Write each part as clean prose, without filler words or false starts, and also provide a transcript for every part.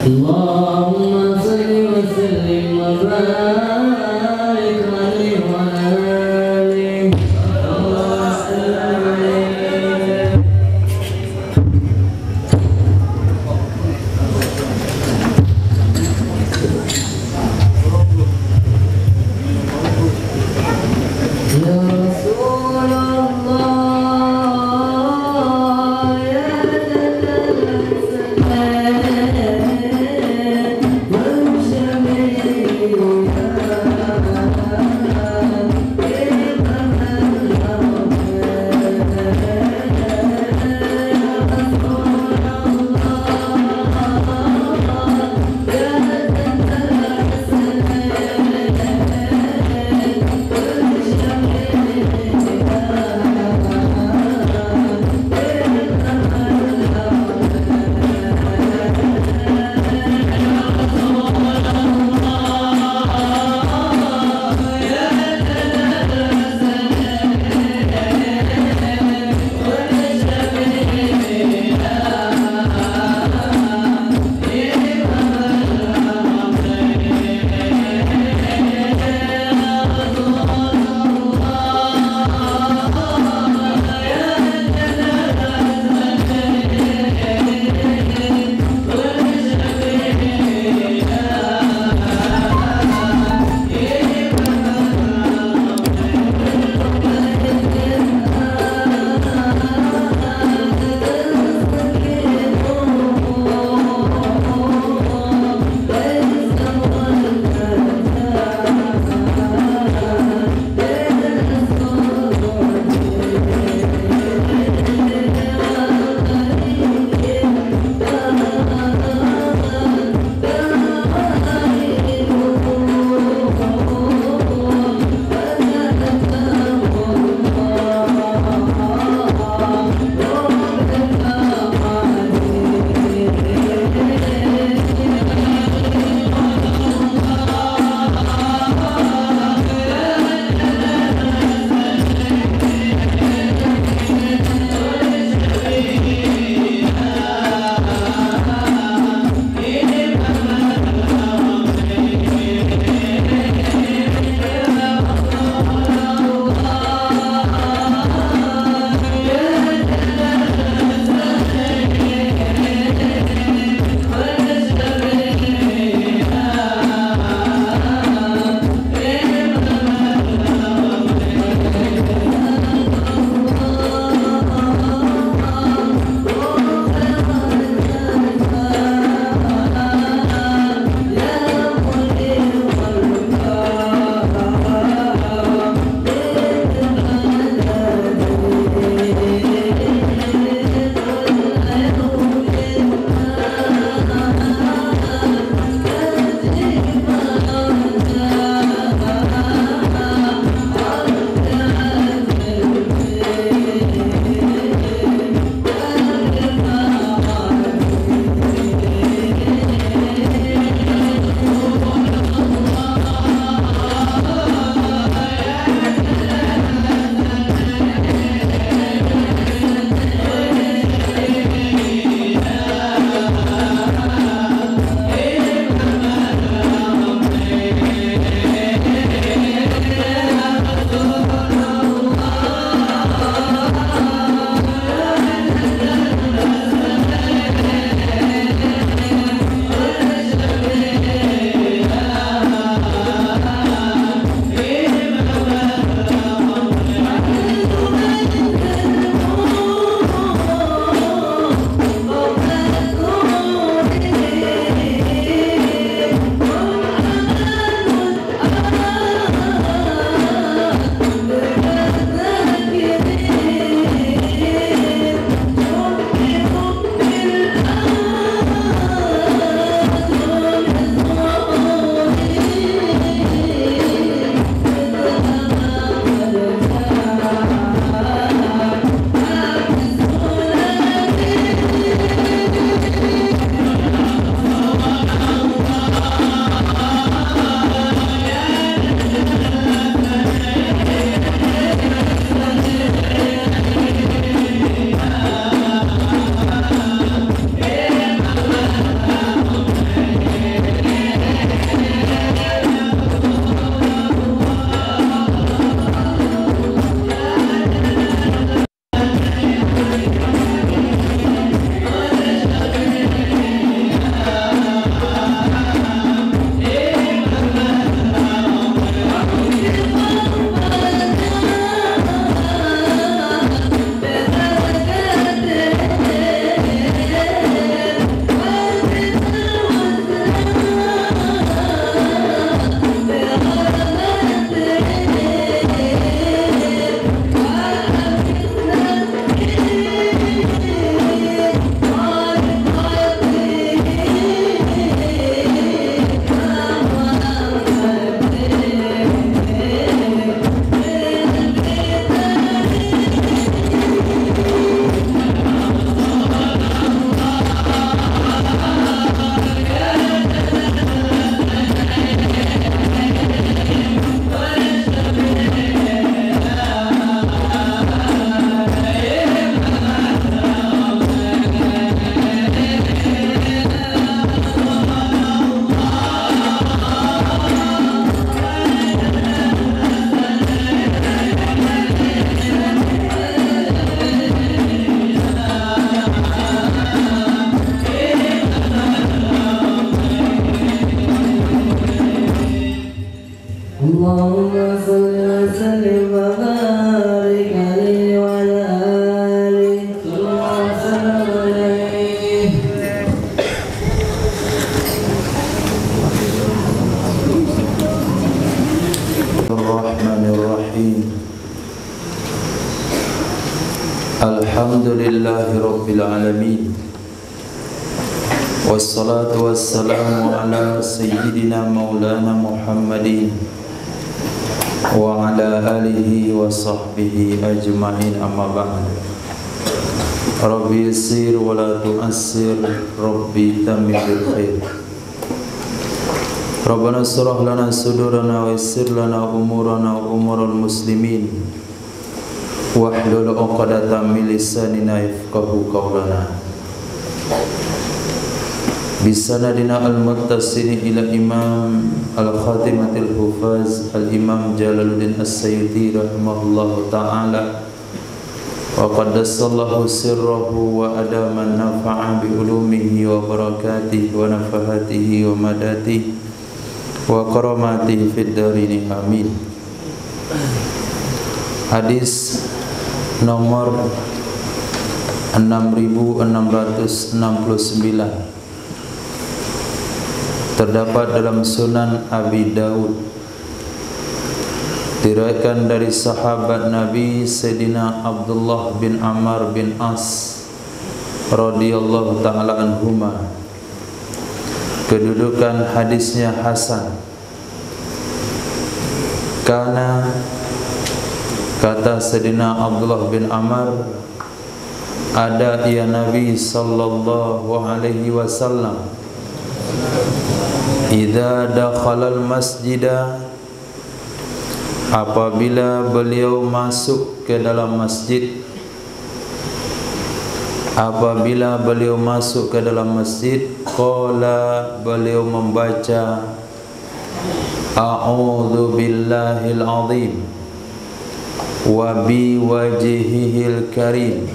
اللهم صل وسلم وبارك عليه وعلى آله وسلم عليه. يا رسول الله يا جلال السلام والجميل Alhamdulillahi Rabbil Alamin. Wassalatu wassalamu ala Sayyidina Maulana Muhammadin wa ala alihi wa sahbihi ajma'in, amma ba'd. Rabbi yassir wa la tu'assir, Rabbi tammim bil khair. Rabbana surah lana sudurana wa yassir lana umurana wa umural muslimin wahlul 'uqdatam min lisanina yafqahu qawlana. Bisanadina al-muttasil ila Imam al-Khatimatul Hufaz al-Imam Jalaluddin As-Sayyidi rahimahullahu ta'ala, wa qaddasallahu sirrahu wa adama nafa'a bi ulumihi wa barakatihi wa nafahatihi wa madatihi wa karamatihi fid darini, amin. Hadis nomor 6669 terdapat dalam Sunan Abi Daud, diriwayatkan dari sahabat Nabi Sayyidina Abdullah bin Amr bin As radhiyallahu ta'ala anhuma. Kedudukan hadisnya hasan. Karena kata Sayyidina Abdullah bin Amr, ada ya Nabi sallallahu alaihi wasallam, idza dakhalal masjidah, apabila beliau masuk ke dalam masjid, apabila beliau masuk ke dalam masjid, qala, beliau membaca a'udzu billahil azim wa bi wajhihil karim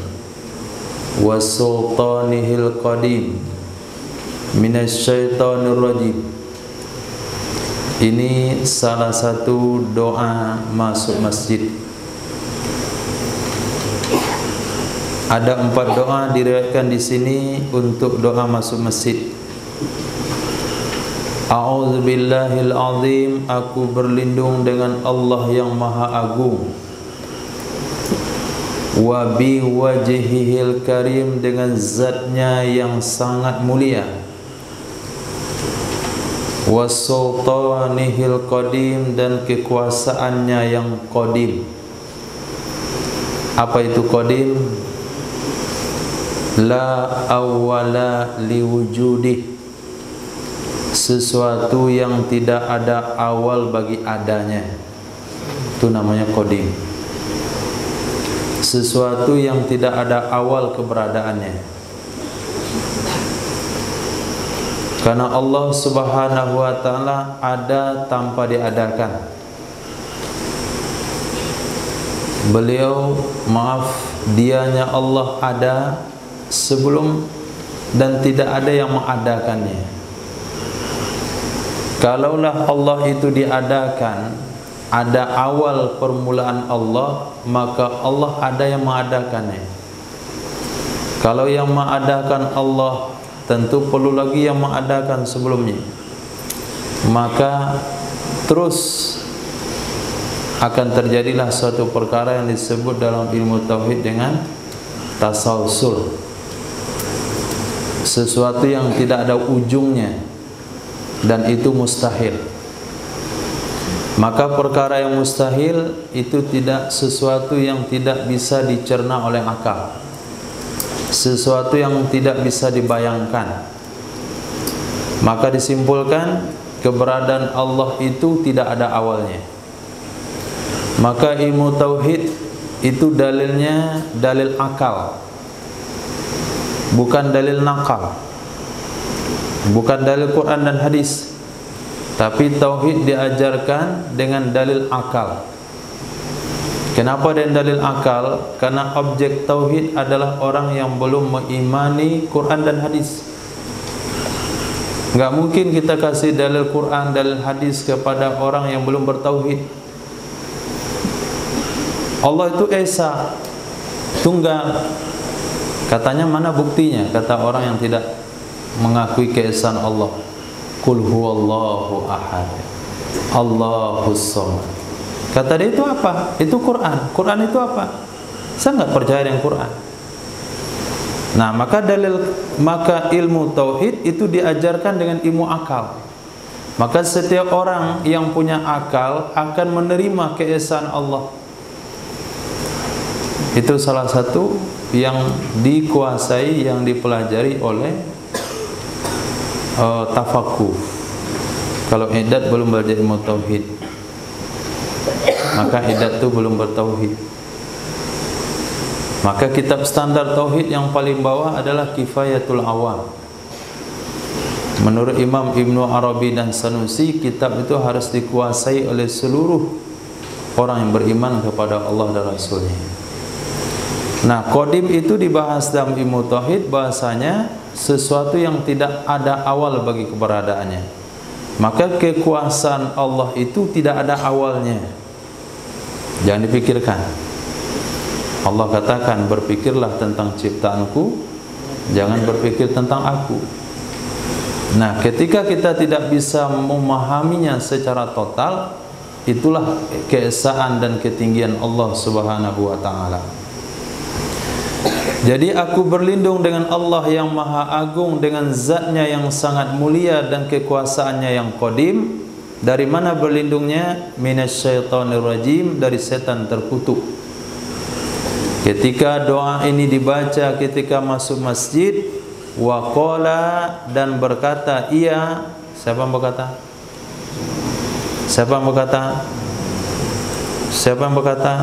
wa sultanihil qadim minasyaitonir rajim. Ini salah satu doa masuk masjid. Ada 4 doa diriwayatkan di sini untuk doa masuk masjid. A'udzu billahil azim, aku berlindung dengan Allah yang maha agung. Wa bi wajhihil karim, dengan zatnya yang sangat mulia. Wa sultanihil qadim, dan kekuasaannya yang qadim. Apa itu qadim? La awwala liwujudih, sesuatu yang tidak ada awal bagi adanya, itu namanya qadim. Sesuatu yang tidak ada awal keberadaannya. Karena Allah Subhanahu wa ta'ala ada tanpa diadakan. Beliau, dianya Allah ada sebelum dan tidak ada yang mengadakannya. Kalaulah Allah itu diadakan, ada awal permulaan Allah, maka Allah ada yang mengadakannya. Kalau yang mengadakan Allah, tentu perlu lagi yang mengadakan sebelumnya. Maka terus akan terjadilah suatu perkara yang disebut dalam ilmu tauhid dengan tasalsul, sesuatu yang tidak ada ujungnya, dan itu mustahil. Maka perkara yang mustahil itu tidak sesuatu yang tidak bisa dicerna oleh akal, sesuatu yang tidak bisa dibayangkan. Maka disimpulkan keberadaan Allah itu tidak ada awalnya. Maka ilmu tauhid itu dalilnya dalil akal, bukan dalil nakal, bukan dalil Quran dan hadis. Tapi tauhid diajarkan dengan dalil akal. Kenapa dengan dalil akal? Karena objek tauhid adalah orang yang belum mengimani Quran dan hadis. Enggak mungkin kita kasih dalil Quran, dalil hadis kepada orang yang belum bertauhid. Allah itu esa, tunggal. Katanya mana buktinya? Kata orang yang tidak mengakui keesaan Allah. Qul huwallahu ahad, Allahus samad. Kata dia itu apa? Itu Quran. Quran itu apa? Saya enggak percaya dengan Quran. Nah, maka ilmu tauhid itu diajarkan dengan ilmu akal. Maka setiap orang yang punya akal akan menerima keesaan Allah. Itu salah satu yang dikuasai, yang dipelajari oleh tafakuh. Kalau idat belum belajar ilmu tauhid, maka idat itu belum bertauhid. Maka kitab standar tauhid yang paling bawah adalah Kifayatul Awam. Menurut Imam Ibnu Arabi dan Sanusi, kitab itu harus dikuasai oleh seluruh orang yang beriman kepada Allah dan Rasulnya. Nah, qadim itu dibahas dalam ilmu tauhid, bahasanya sesuatu yang tidak ada awal bagi keberadaannya. Maka kekuasaan Allah itu tidak ada awalnya. Jangan dipikirkan. Allah katakan, berpikirlah tentang ciptaanku, jangan berpikir tentang aku. Nah, ketika kita tidak bisa memahaminya secara total, itulah keesaan dan ketinggian Allah Subhanahu wa ta'ala. Jadi aku berlindung dengan Allah yang maha agung, dengan zatnya yang sangat mulia dan kekuasaannya yang qadim. Dari mana berlindungnya? Minasyaitonir rajim, dari setan terkutuk. Ketika doa ini dibaca ketika masuk masjid, waqala, dan berkata ia, siapa yang berkata? Siapa yang berkata? Siapa yang berkata?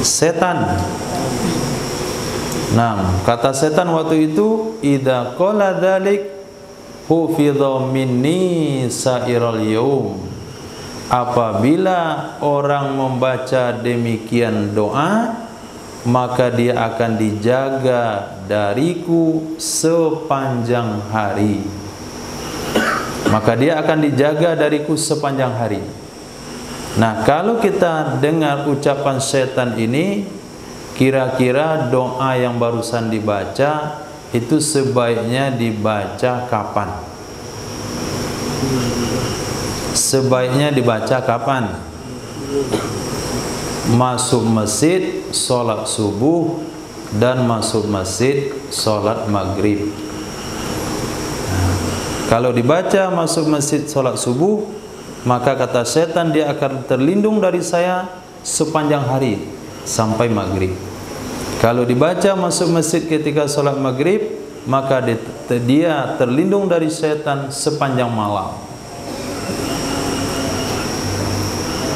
Setan. Nah, kata setan waktu itu, idza qala dzalik hufidha minni sa'iral yaum. Apabila orang membaca demikian doa, maka dia akan dijaga dariku sepanjang hari. Maka dia akan dijaga dariku sepanjang hari. Nah, kalau kita dengar ucapan setan ini, kira-kira doa yang barusan dibaca itu sebaiknya dibaca kapan? Sebaiknya dibaca kapan? Masuk masjid, sholat subuh, dan masuk masjid, sholat maghrib. Kalau dibaca masuk masjid, sholat subuh, maka kata setan dia akan terlindung dari saya sepanjang hari sampai maghrib. Kalau dibaca masuk masjid ketika sholat maghrib, maka dia terlindung dari setan sepanjang malam.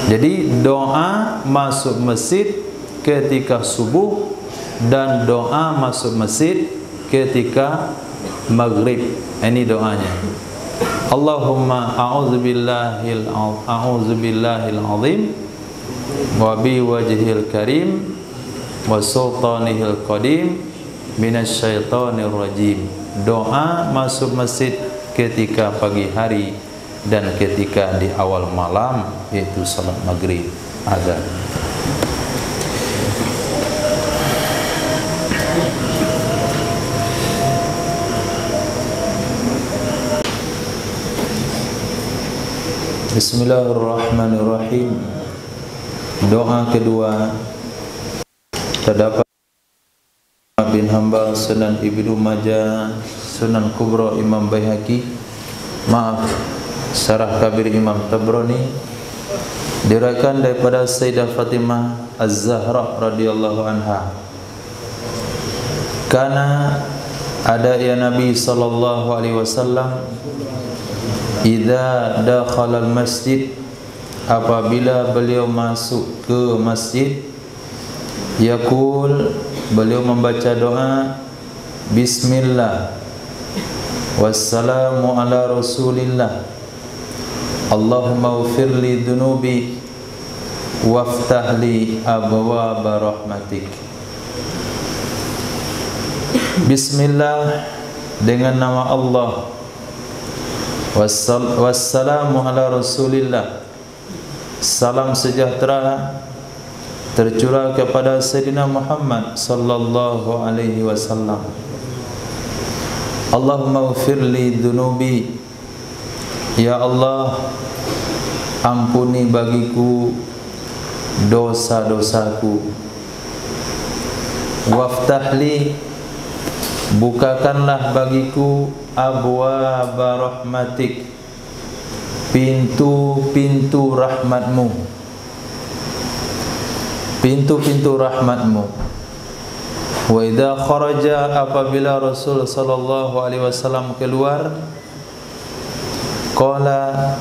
Jadi doa masuk masjid ketika subuh dan doa masuk masjid ketika maghrib. Ini doanya. Allahumma a'udzubillahil azim wa bi wajhil karim wa sultanihil qadim minasyaitonir rajim. Doa masuk masjid ketika pagi hari dan ketika di awal malam, yaitu salat maghrib, azan. Bismillahirrahmanirrahim. Doa kedua terdapat bin Hambal, Sunan Ibnu Majah, Sunan Kubra Imam Baihaqi, Syarah Kabir Imam Tabrani, diriwayatkan daripada Sayyidah Fatimah Az-Zahra radhiyallahu anha. Karena ada ya Nabi sallallahu alaihi wasallam, idza dakhala al-masjid, apabila beliau masuk ke masjid, yaqul, beliau membaca doa, bismillah wassalamu ala rasulillah, Allahumma ufirli dunubi waftahli abwaba rahmatik. Bismillah, dengan nama Allah. Wassalamu ala rasulillah, salam sejahtera tercurah kepada Sayyidina Muhammad sallallahu alaihi wasallam. Allahumma ufirli dunubi, ya Allah, ampuni bagiku dosa-dosaku. Waftahli, bukakanlah bagiku abwaaba rahmatik, pintu-pintu rahmatmu, pintu-pintu rahmatmu. Wa idza kharaja, apabila Rasul sallallahu alaihi wasallam keluar, qala,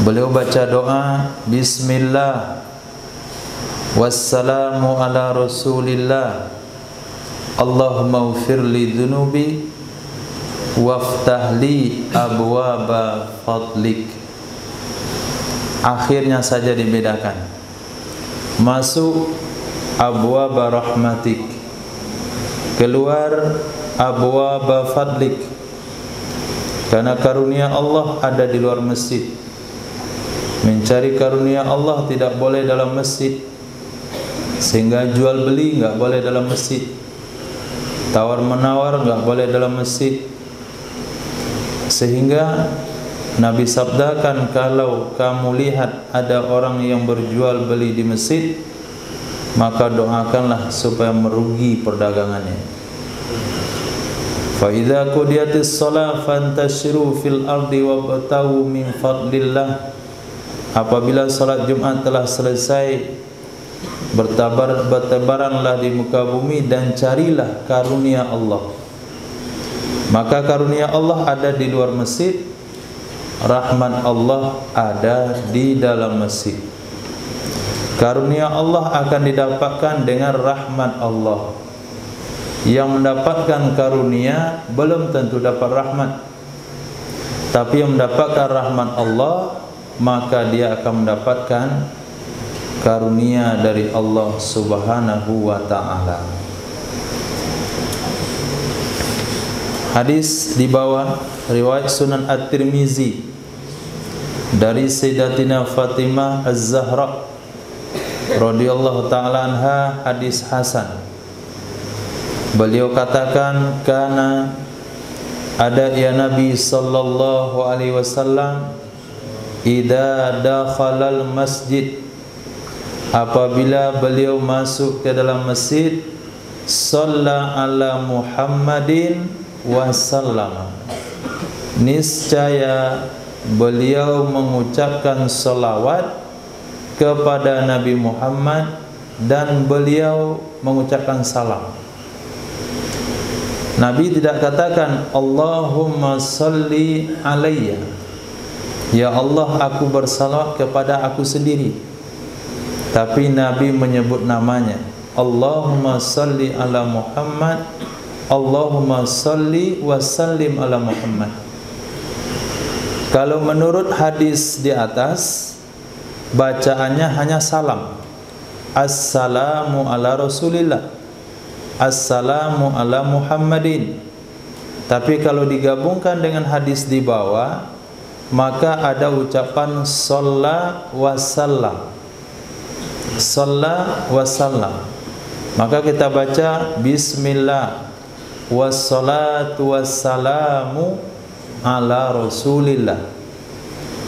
beliau baca doa, bismillah wassalamu ala rasulillah, Allahumma ufir li dhunubi waftah li abwaba fadlik. Akhirnya saja dibedakan, masuk abwaba rahmatik, keluar abwaba fadlik. Karena karunia Allah ada di luar masjid. Mencari karunia Allah tidak boleh dalam masjid, sehingga jual beli enggak boleh dalam masjid, tawar menawar enggak boleh dalam masjid. Sehingga Nabi sabdakan, kalau kamu lihat ada orang yang berjual beli di masjid, maka doakanlah supaya merugi perdagangannya. Fa idza qudiyatis shalah fantashiru fil ardi wabtaghu min fadlillah. Apabila salat Jumat telah selesai, bertebaranlah di muka bumi dan carilah karunia Allah. Maka karunia Allah ada di luar masjid, rahmat Allah ada di dalam masjid. Karunia Allah akan didapatkan dengan rahmat Allah. Yang mendapatkan karunia belum tentu dapat rahmat, tapi yang mendapatkan rahmat Allah, maka dia akan mendapatkan karunia dari Allah Subhanahu wa ta'ala. Hadis di bawah riwayat Sunan At-Tirmizi dari Sayyidatina Fatimah Az-Zahra radhiyallahu ta'ala anha, hadis hasan. Beliau katakan, kana ada ya Nabi sallallahu alaihi wasallam idza dakhalal masjid, apabila beliau masuk ke dalam masjid, shalla ala Muhammadin wasallam, niscaya beliau mengucapkan salawat kepada Nabi Muhammad dan beliau mengucapkan salam. Nabi tidak katakan Allahumma salli alayya, ya Allah aku bersalawat kepada aku sendiri, tapi Nabi menyebut namanya, Allahumma salli ala Muhammad, Allahumma salli wa sallim ala Muhammad. Kalau menurut hadis di atas, bacaannya hanya salam, assalamu ala rasulillah, assalamu ala Muhammadin. Tapi kalau digabungkan dengan hadis di bawah, maka ada ucapan shalla wa sallam, shalla wa sallam. Maka kita baca bismillah wassalatu wassalamu ala rasulillah,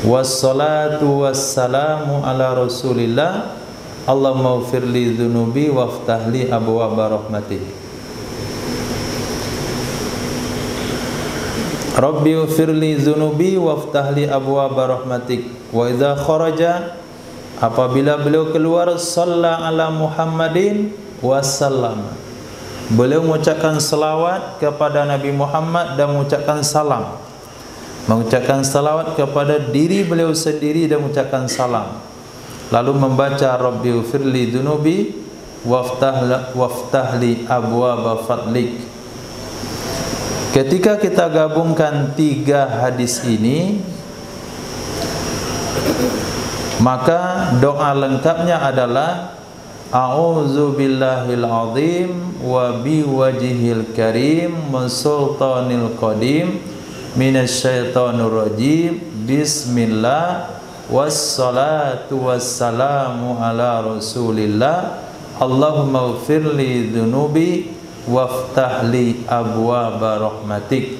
wassalatu wassalamu ala rasulillah, Allahumma ufir li dhunubi waftah li abwaaba rahmatik. Rabbi ufir li dhunubi waftah li abwaaba rahmatik. Wa idza kharaja, apabila beliau keluar, shalla ala Muhammadin wasallam, beliau mengucapkan selawat kepada Nabi Muhammad dan mengucapkan salam, mengucapkan salawat kepada diri beliau sendiri dan mengucapkan salam, lalu membaca Rabbi ufirli dunubi waftahli abwaaba fadlik. Ketika kita gabungkan tiga hadis ini, maka doa lengkapnya adalah a'udzu billahil azim wa biwajhil karim min sultanil qadim minasyaitonir rajim bismillah wassalatu wassalamu ala rasulillah Allahumma ighfirli dzunubi waftahli abwaaba rahmatik.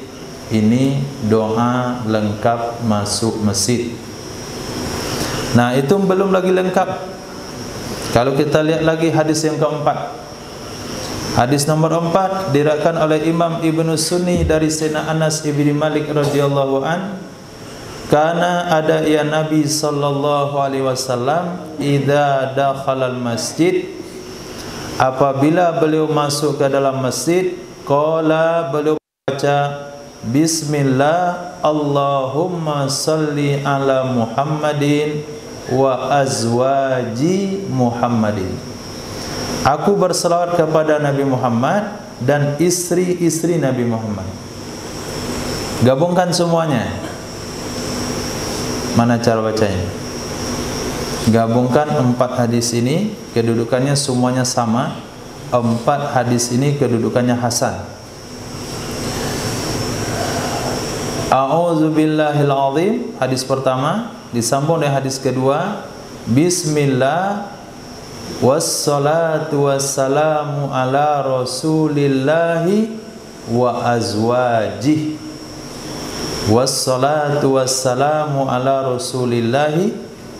Ini doa lengkap masuk masjid. Nah, itu belum lagi lengkap. Kalau kita lihat lagi hadis yang keempat, Hadis nomor 4 diriwayatkan oleh Imam Ibnu Sunni dari Sayyidina Anas ibni Malik radhiyallahu an, karena ada ya Nabi sallallahu alaihi wasallam idza dakhalal masjid, apabila beliau masuk ke dalam masjid, qala, beliau baca bismillah Allahumma salli ala Muhammadin wa azwaji Muhammadin. Aku berselawat kepada Nabi Muhammad dan istri-istri Nabi Muhammad. Gabungkan semuanya. Mana cara bacanya? Gabungkan 4 hadis ini, kedudukannya semuanya sama. 4 hadis ini kedudukannya hasan. A'udzubillahil azim, hadis pertama disambung dengan hadis kedua, bismillah wassalatu wassalamu ala rasulillahi wa azwajih. Wassalatu wassalamu ala rasulillahi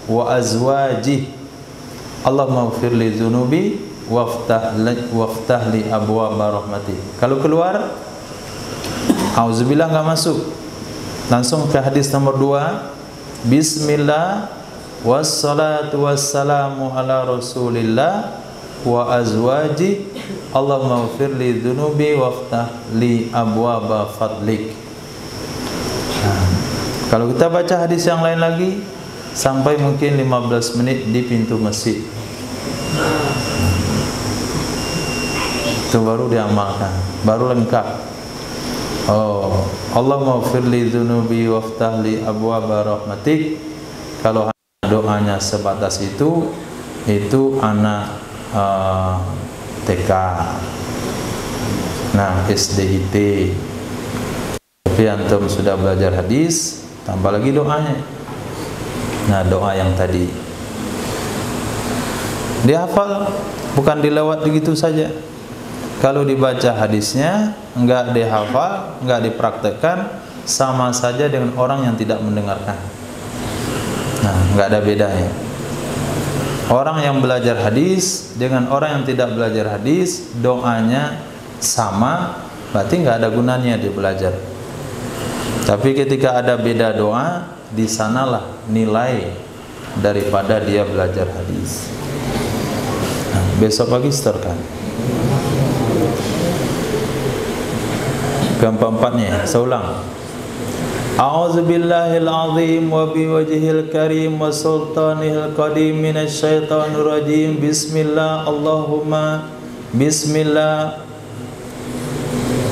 wa azwajih. Allahumma ighfir li dzunubi waftah li abwaaba rahmati. Kalau keluar auzubillah enggak masuk. Langsung ke hadis nomor 2. Bismillah wassalatu wassalamu ala rasulillah wa azwaji. Allahumma ighfir li dzunubi waftah li abwaaba fadlik. Kalau kita baca hadis yang lain lagi sampai mungkin 15 menit di pintu masjid, itu baru diamalkan, baru lengkap. Oh, Allahumma ighfir li dzunubi waftah li abwaaba rahmatik. Kalau doanya sebatas itu anak TK, nah SDIT. Tapi antum sudah belajar hadis, tambah lagi doanya. Nah, doa yang tadi dihafal, bukan dilewat begitu saja. Kalau dibaca hadisnya enggak dihafal, enggak dipraktekkan, sama saja dengan orang yang tidak mendengarkan. Nah, enggak ada bedanya. Orang yang belajar hadis dengan orang yang tidak belajar hadis, doanya sama, berarti enggak ada gunanya dia belajar. Tapi ketika ada beda doa, di sanalah nilai daripada dia belajar hadis. Nah, besok pagi setorkan. Keempat-empatnya, saya ulang. A'udzubillahil azim wa biwajhil karim wa sultanihil qadim minasyaitonir rajim. Bismillah Allahumma bismillah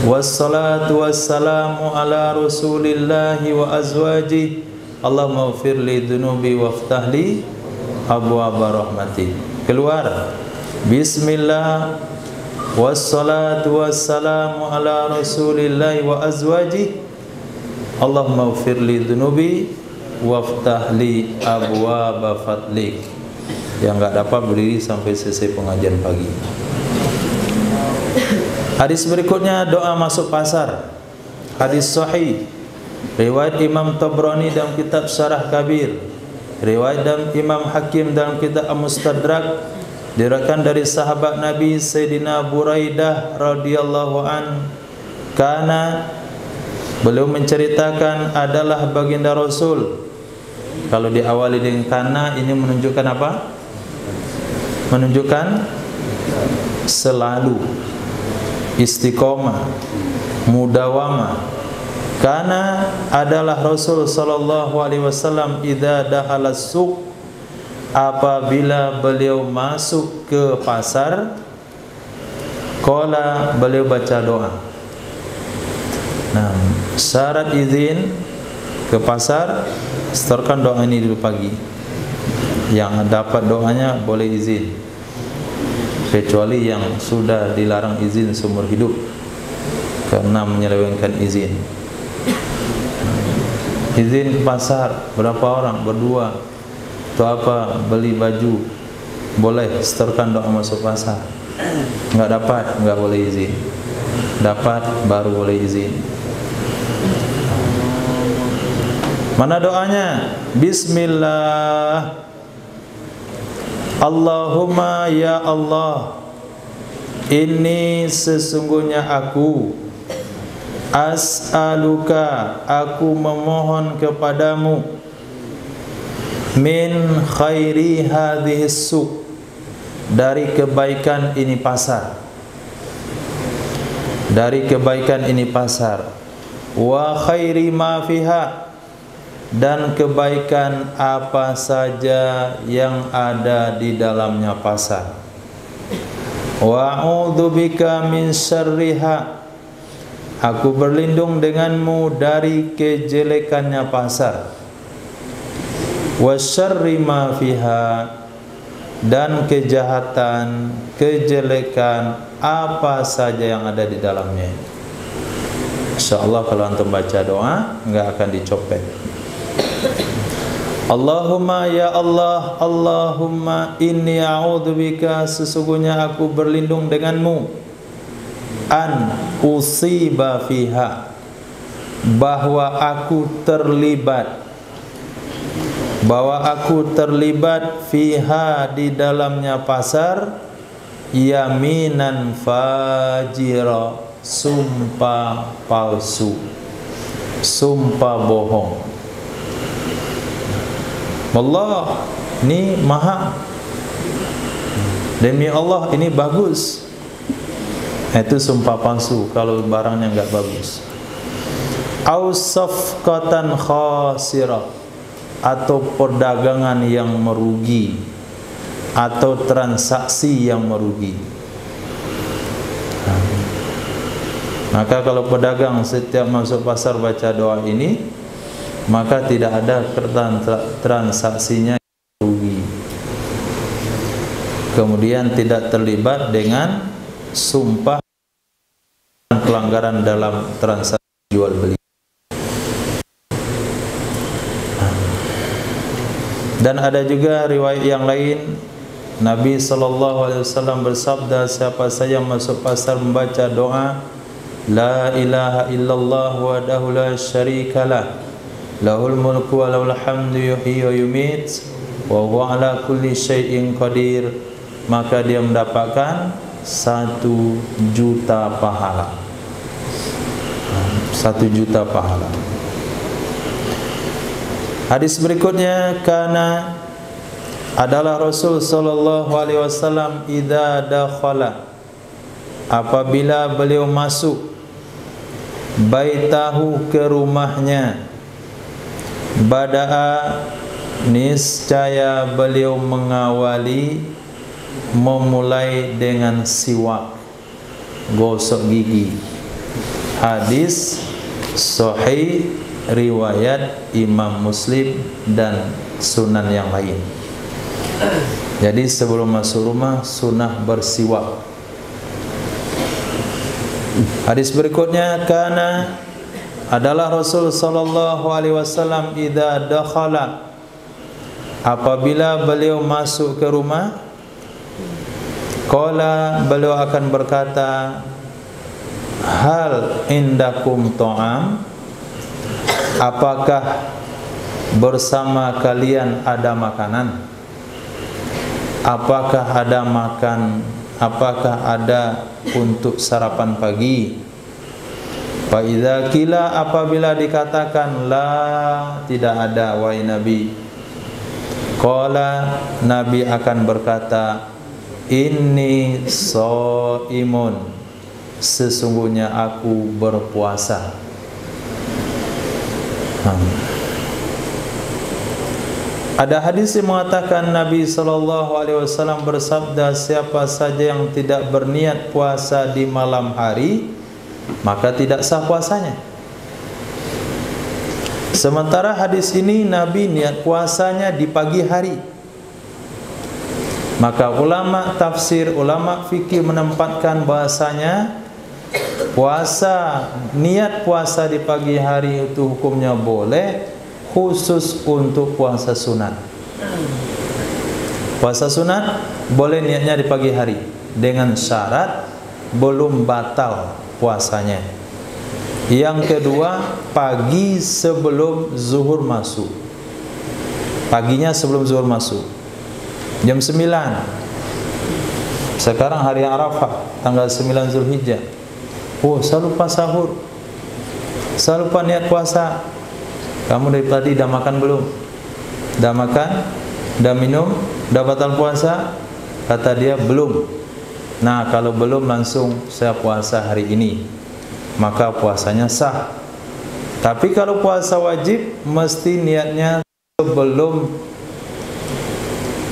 wassalatu wassalamu ala rasulillahi wa azwaji. Allahumma ighfir li dzunubi waftah li abwaaba rahmati. Keluar. Bismillah wassalatu wassalamu ala rasulillahi wa azwaji. Allahumma ighfir li dzunubi waftah li abwaaba fadlik. Yang enggak dapat berdiri sampai selesai pengajian pagi. Hadis berikutnya doa masuk pasar. Hadis sahih riwayat Imam Tabrani dalam kitab Syarah Kabir, riwayat dan Imam Hakim dalam kitab Al-Mustadrak, diriwayatkan dari sahabat Nabi Sayyidina Buraidah radhiyallahu an, karena beliau menceritakan adalah baginda Rasul. Kalau diawali dengan kana, ini menunjukkan apa? Menunjukkan selalu, istiqomah, mudawamah. Karena adalah Rasul sallallahu alaihi wasallam idza dakhala suq, apabila beliau masuk ke pasar, qala, beliau baca doa. Nah, syarat izin ke pasar, setorkan doa ini dulu pagi. Yang dapat doanya boleh izin, kecuali yang sudah dilarang izin seumur hidup karena menyelewengkan izin. Izin ke pasar, berapa orang? Berdua. Atau apa? Beli baju, boleh setorkan doa masuk pasar. Enggak dapat, enggak boleh izin. Dapat, baru boleh izin. Mana doanya? Bismillah Allahumma ya Allah Inni sesungguhnya aku, as'aluka aku memohon kepadamu, min khairi hadhihi suq dari kebaikan ini pasar, dari kebaikan ini pasar, wa khairi ma fiha dan kebaikan apa saja yang ada di dalamnya pasar, wa a'udzubika min syarriha aku berlindung denganmu dari kejelekannya pasar, wa syarri ma fiha dan kejahatan, kejelekan apa saja yang ada di dalamnya. InsyaAllah kalau antum baca doa enggak akan dicopet. Allahumma ya Allah, Allahumma inni a'udzubika sesungguhnya aku berlindung denganmu, an usiba fiha bahwa aku terlibat fiha di dalamnya pasar, yaminan fajira sumpah palsu, sumpah bohong. Allah ini maha, demi Allah ini bagus, itu sumpah palsu kalau barangnya enggak bagus. Au safqatan khasirah atau perdagangan yang merugi atau transaksi yang merugi. Maka kalau pedagang setiap masuk pasar baca doa ini, maka tidak ada transaksinya yang merugi. Kemudian tidak terlibat dengan sumpah pelanggaran dalam transaksi jual beli. Dan ada juga riwayat yang lain, Nabi SAW bersabda, siapa saja masuk pasar membaca doa La ilaha illallah wahdahu la syarikalah lahul mulku wa lahul hamdu yuhyi wa yumit wa huwa ala kulli syai'in qadir, maka dia mendapatkan 1 juta pahala. 1 juta pahala. Hadis berikutnya, karena adalah Rasul sallallahu alaihi wasallam idza dakhala apabila beliau masuk baitahu ke rumahnya, bada'a niscaya beliau memulai dengan siwak, gosok gigi. Hadis sahih riwayat Imam Muslim dan sunan yang lain. Jadi sebelum masuk rumah sunnah bersiwak. Hadis berikutnya, karena adalah Rasul sallallahu alaihi wasallam idza dakhala apabila beliau masuk ke rumah, qala beliau akan berkata, hal indakum ta'am, apakah bersama kalian ada makanan? Apakah ada makan? Apakah ada untuk sarapan pagi? Fa idza qila apabila dikatakan la, tidak ada wahai Nabi, qala Nabi akan berkata, inni shaimun, sesungguhnya aku berpuasa. Ada hadis yang mengatakan Nabi SAW bersabda, siapa saja yang tidak berniat puasa di malam hari, maka tidak sah puasanya. Sementara hadis ini Nabi niat puasanya di pagi hari. Maka ulama tafsir, ulama fikih menempatkan bahasanya niat puasa di pagi hari itu hukumnya boleh, khusus untuk puasa sunat. Puasa sunat boleh niatnya di pagi hari, dengan syarat belum batal puasanya. Yang kedua, pagi sebelum zuhur masuk. Paginya sebelum zuhur masuk, jam 9. Sekarang hari Arafah, tanggal 9 Zulhijjah. Oh, saya lupa sahur, saya lupa niat puasa. Kamu dari tadi dah makan belum? Dah makan? Dah minum? Dah batal puasa? Kata dia belum. Nah, kalau belum langsung saya puasa hari ini, maka puasanya sah. Tapi kalau puasa wajib, mesti niatnya sebelum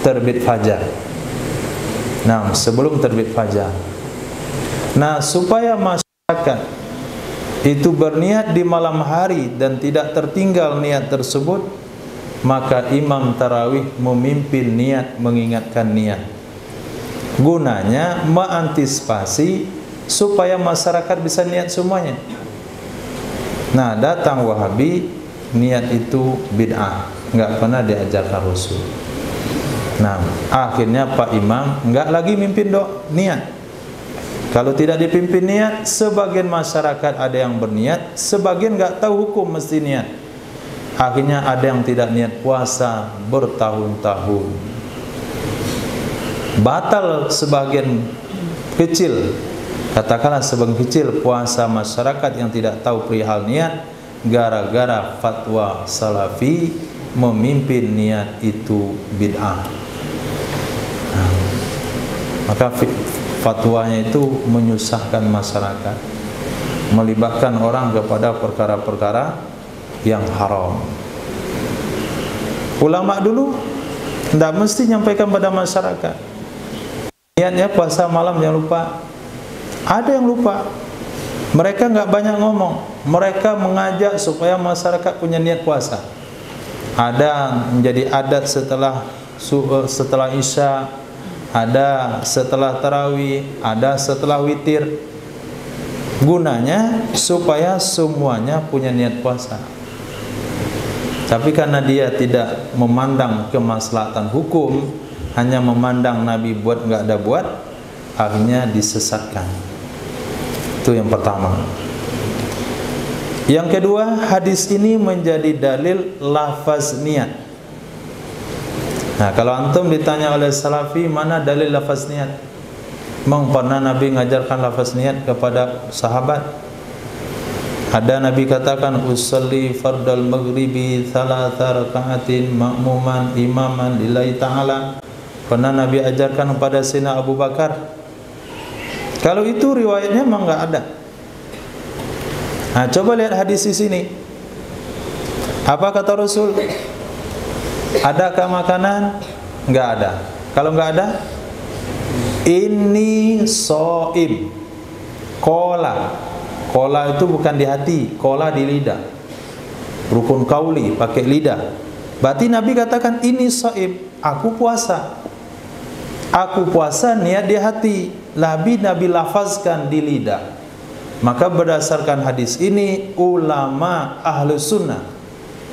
terbit fajar. Nah, sebelum terbit fajar. Nah, supaya masyarakat itu berniat di malam hari dan tidak tertinggal niat tersebut, maka imam tarawih memimpin niat, mengingatkan niat. Gunanya mengantisipasi supaya masyarakat bisa niat semuanya. Nah, datang Wahabi, niat itu bid'ah, enggak pernah diajarkan Rasul. Nah, akhirnya Pak Imam enggak lagi mimpin niat. Kalau tidak dipimpin niat, sebagian masyarakat ada yang berniat, sebagian enggak tahu hukum mesti niat. Akhirnya ada yang tidak niat puasa bertahun-tahun. Batal sebagian kecil, katakanlah sebagian kecil puasa masyarakat yang tidak tahu perihal niat, gara-gara fatwa Salafi memimpin niat itu bid'ah. Maka fatwanya itu menyusahkan masyarakat, melibatkan orang kepada perkara-perkara yang haram. Ulama dulu tidak mesti nyampaikan pada masyarakat niatnya puasa malam, jangan lupa. Ada yang lupa, mereka nggak banyak ngomong, mereka mengajak supaya masyarakat punya niat puasa. Ada menjadi adat setelah Isya, ada setelah tarawih, ada setelah witir. Gunanya supaya semuanya punya niat puasa. Tapi karena dia tidak memandang kemaslahatan hukum, hanya memandang Nabi buat nggak ada buat, akhirnya disesatkan. Itu yang pertama. Yang kedua, hadis ini menjadi dalil lafaz niat. Nah, kalau antum ditanya oleh Salafi, mana dalil lafaz niat? Memang pernah Nabi mengajarkan lafaz niat kepada sahabat? Ada Nabi katakan, usalli fardal maghribi thalatha raka'atin ma'muman imaman lillahi ta'ala. Pernah Nabi ajarkan kepada Sayyidina Abu Bakar? Kalau itu riwayatnya memang enggak ada. Nah, coba lihat hadis di sini. Apa kata Rasul? Adakah makanan? Enggak ada. Kalau enggak ada, ini shaim. Kola itu bukan di hati, kola di lidah. Rukun kauli pakai lidah. Berarti Nabi katakan ini shaim, aku puasa. Aku puasa niat di hati. Nabi lafazkan di lidah. Maka berdasarkan hadis ini, ulama ahlus sunnah,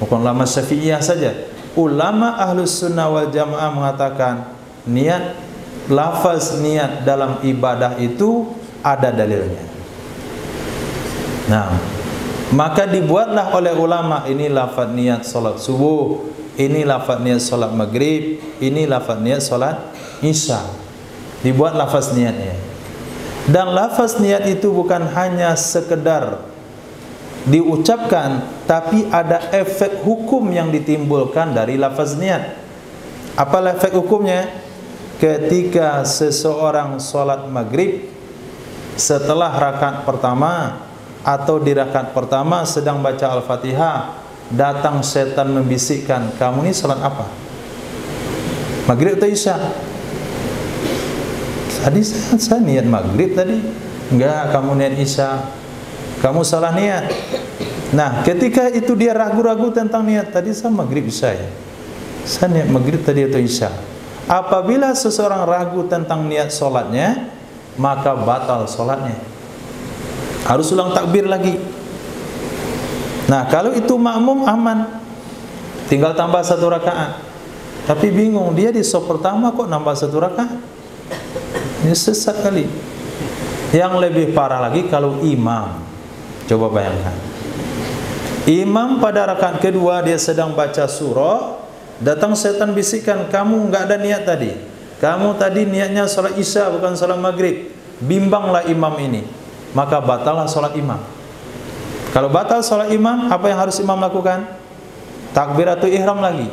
bukan ulama syafi'iyah saja, ulama ahlus sunnah wal jamaah mengatakan niat, lafaz niat dalam ibadah itu ada dalilnya. Nah, maka dibuatlah oleh ulama, ini lafaz niat solat subuh, ini lafaz niat solat maghrib, ini lafaz niat solat isya. Dibuat lafaz niatnya. Dan lafaz niat itu bukan hanya sekedar diucapkan, tapi ada efek hukum yang ditimbulkan dari lafaz niat. Apa efek hukumnya? Ketika seseorang sholat maghrib, setelah rakaat pertama atau di rakaat pertama sedang baca Al-Fatihah, datang setan membisikkan, kamu ini sholat apa? Maghrib atau isya? Tadi saya niat maghrib tadi. Enggak, kamu niat isya. Kamu salah niat. Nah, ketika itu dia ragu-ragu tentang niat, tadi saya maghrib isya ya, saya niat maghrib tadi atau isya. Apabila seseorang ragu tentang niat solatnya, maka batal solatnya, harus ulang takbir lagi. Nah, kalau itu makmum aman, tinggal tambah 1 rakaat. Tapi bingung, dia di saf pertama kok nambah 1 rakaat. Ini sesat kali. Yang lebih parah lagi kalau imam. Coba bayangkan, imam pada rakaat kedua dia sedang baca surah, datang setan bisikkan, kamu enggak ada niat tadi. kamu tadi niatnya sholat isya bukan sholat maghrib, bimbanglah imam ini, maka batallah sholat imam. Kalau batal sholat imam, apa yang harus imam lakukan? Takbiratul ihram lagi.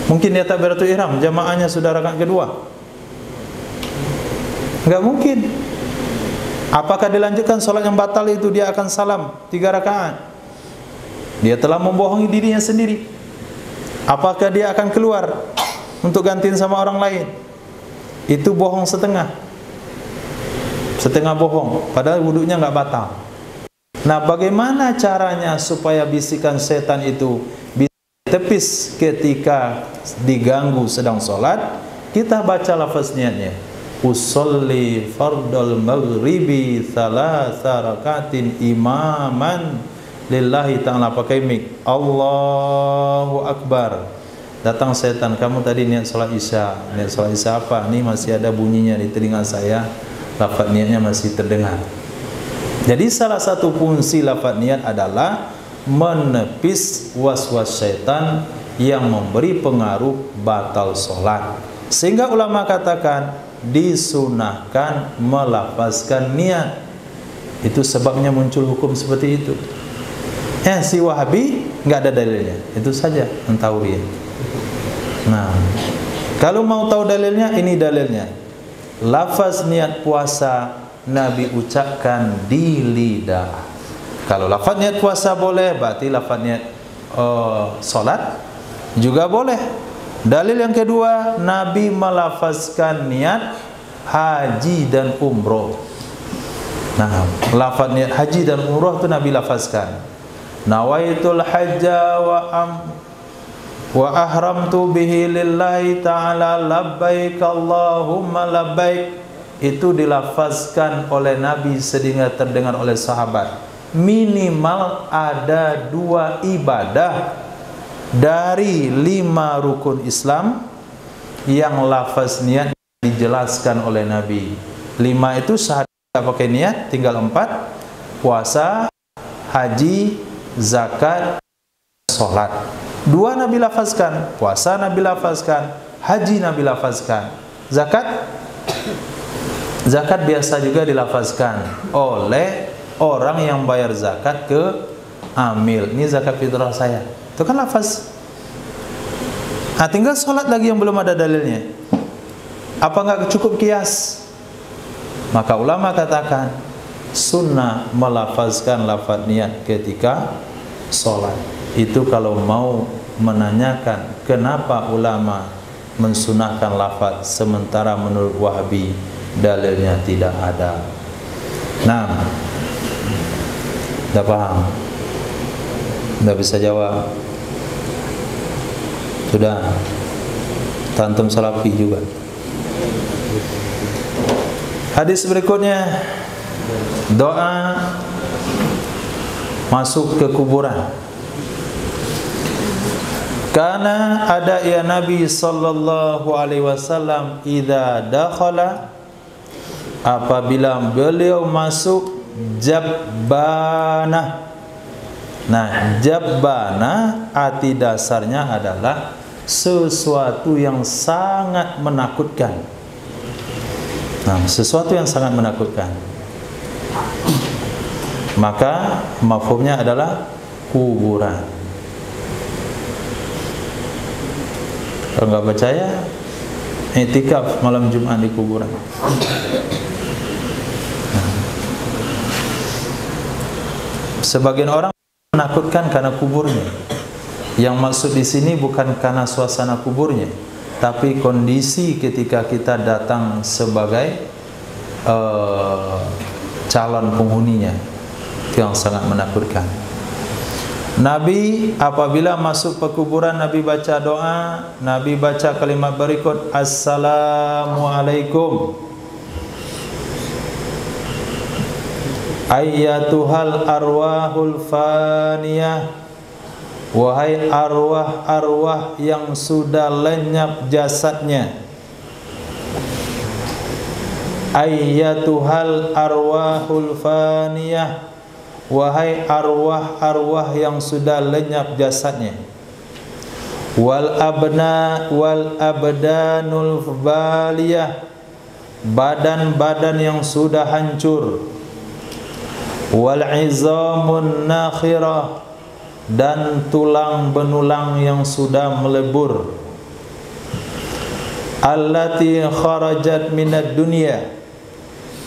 Mungkin dia takbiratul ihram, jamaahnya sudah rakaat kedua? Enggak mungkin. Apakah dilanjutkan sholat yang batal itu dia akan salam 3 rakaat? Dia telah membohongi dirinya sendiri. Apakah dia akan keluar untuk gantiin sama orang lain? Itu bohong setengah. Setengah bohong, padahal wudhunya nggak batal. Nah, bagaimana caranya supaya bisikan setan itu bisa tepis ketika diganggu sedang sholat? Kita baca lafaz niatnya. Usolli fardal maghribi thalatha rakatin imaman lillahi ta'ala, pakai mic. Allahu Akbar. Datang setan, kamu tadi niat sholat isya. Niat sholat isya apa? Ini masih ada bunyinya di telinga saya, lafaz niatnya masih terdengar. Jadi salah satu fungsi lafaz niat adalah menepis was-was syaitan yang memberi pengaruh batal sholat. Sehingga ulama katakan disunahkan melafazkan niat. Itu sebabnya muncul hukum seperti itu. Si Wahabi nggak ada dalilnya, itu saja An-Tauriyah. Nah, kalau mau tahu dalilnya, ini dalilnya. Lafaz niat puasa Nabi ucapkan di lidah. Kalau lafaz niat puasa boleh, berarti lafaz niat sholat juga boleh. Dalil yang kedua, Nabi melafazkan niat haji dan umroh. Nah, lafaz niat haji dan umroh itu Nabi lafazkan. Nawaitul hajja wa ahramtu bihi lillahi ta'ala labbaik Allahumma labbaik. Itu dilafazkan oleh Nabi sehingga terdengar oleh sahabat. Minimal ada 2 ibadah dari 5 rukun Islam yang lafaz niat dijelaskan oleh Nabi. 5 itu syahadat pakai niat, tinggal 4. Puasa, haji, zakat, sholat. 2 Nabi lafazkan. Puasa Nabi lafazkan, haji Nabi lafazkan. Zakat biasa juga dilafazkan oleh orang yang bayar zakat ke amil. Ini zakat fitrah saya. Itu kan lafaz. Nah, tinggal sholat lagi yang belum ada dalilnya. Apa nggak cukup kias? Maka ulama katakan sunnah melafazkan lafaz niat ketika sholat. Itu kalau mau menanyakan kenapa ulama mensunahkan lafaz sementara menurut Wahabi dalilnya tidak ada. Nah, dah paham? Dah bisa jawab? Sudah? Tantum salafi juga. Hadis berikutnya, doa masuk ke kuburan. Karena ada ya Nabi sallallahu alaihi wasallam idza dakhala, apabila beliau masuk jabbanah. Nah, jabbanah arti dasarnya adalah sesuatu yang sangat menakutkan. Nah, sesuatu yang sangat menakutkan. Maka mafhumnya adalah kuburan. Kalau nggak percaya, i'tikaf malam Jumat di kuburan. Sebagian orang menakutkan karena kuburnya. Yang maksud di sini bukan karena suasana kuburnya, tapi kondisi ketika kita datang sebagai calon penghuninya. Itu yang sangat menakutkan. Nabi apabila masuk ke kuburan, Nabi baca doa, Nabi baca kalimat berikut, Assalamualaikum ayyatuhal arwahul faniyah, wahai arwah-arwah yang sudah lenyap jasadnya. Ayyatuhal arwahul faniyah, wahai arwah-arwah yang sudah lenyap jasadnya. wal abdanul baliyah, badan-badan yang sudah hancur, wal izamun nakhirah, dan tulang benulang yang sudah melebur, allati kharajat minad dunya,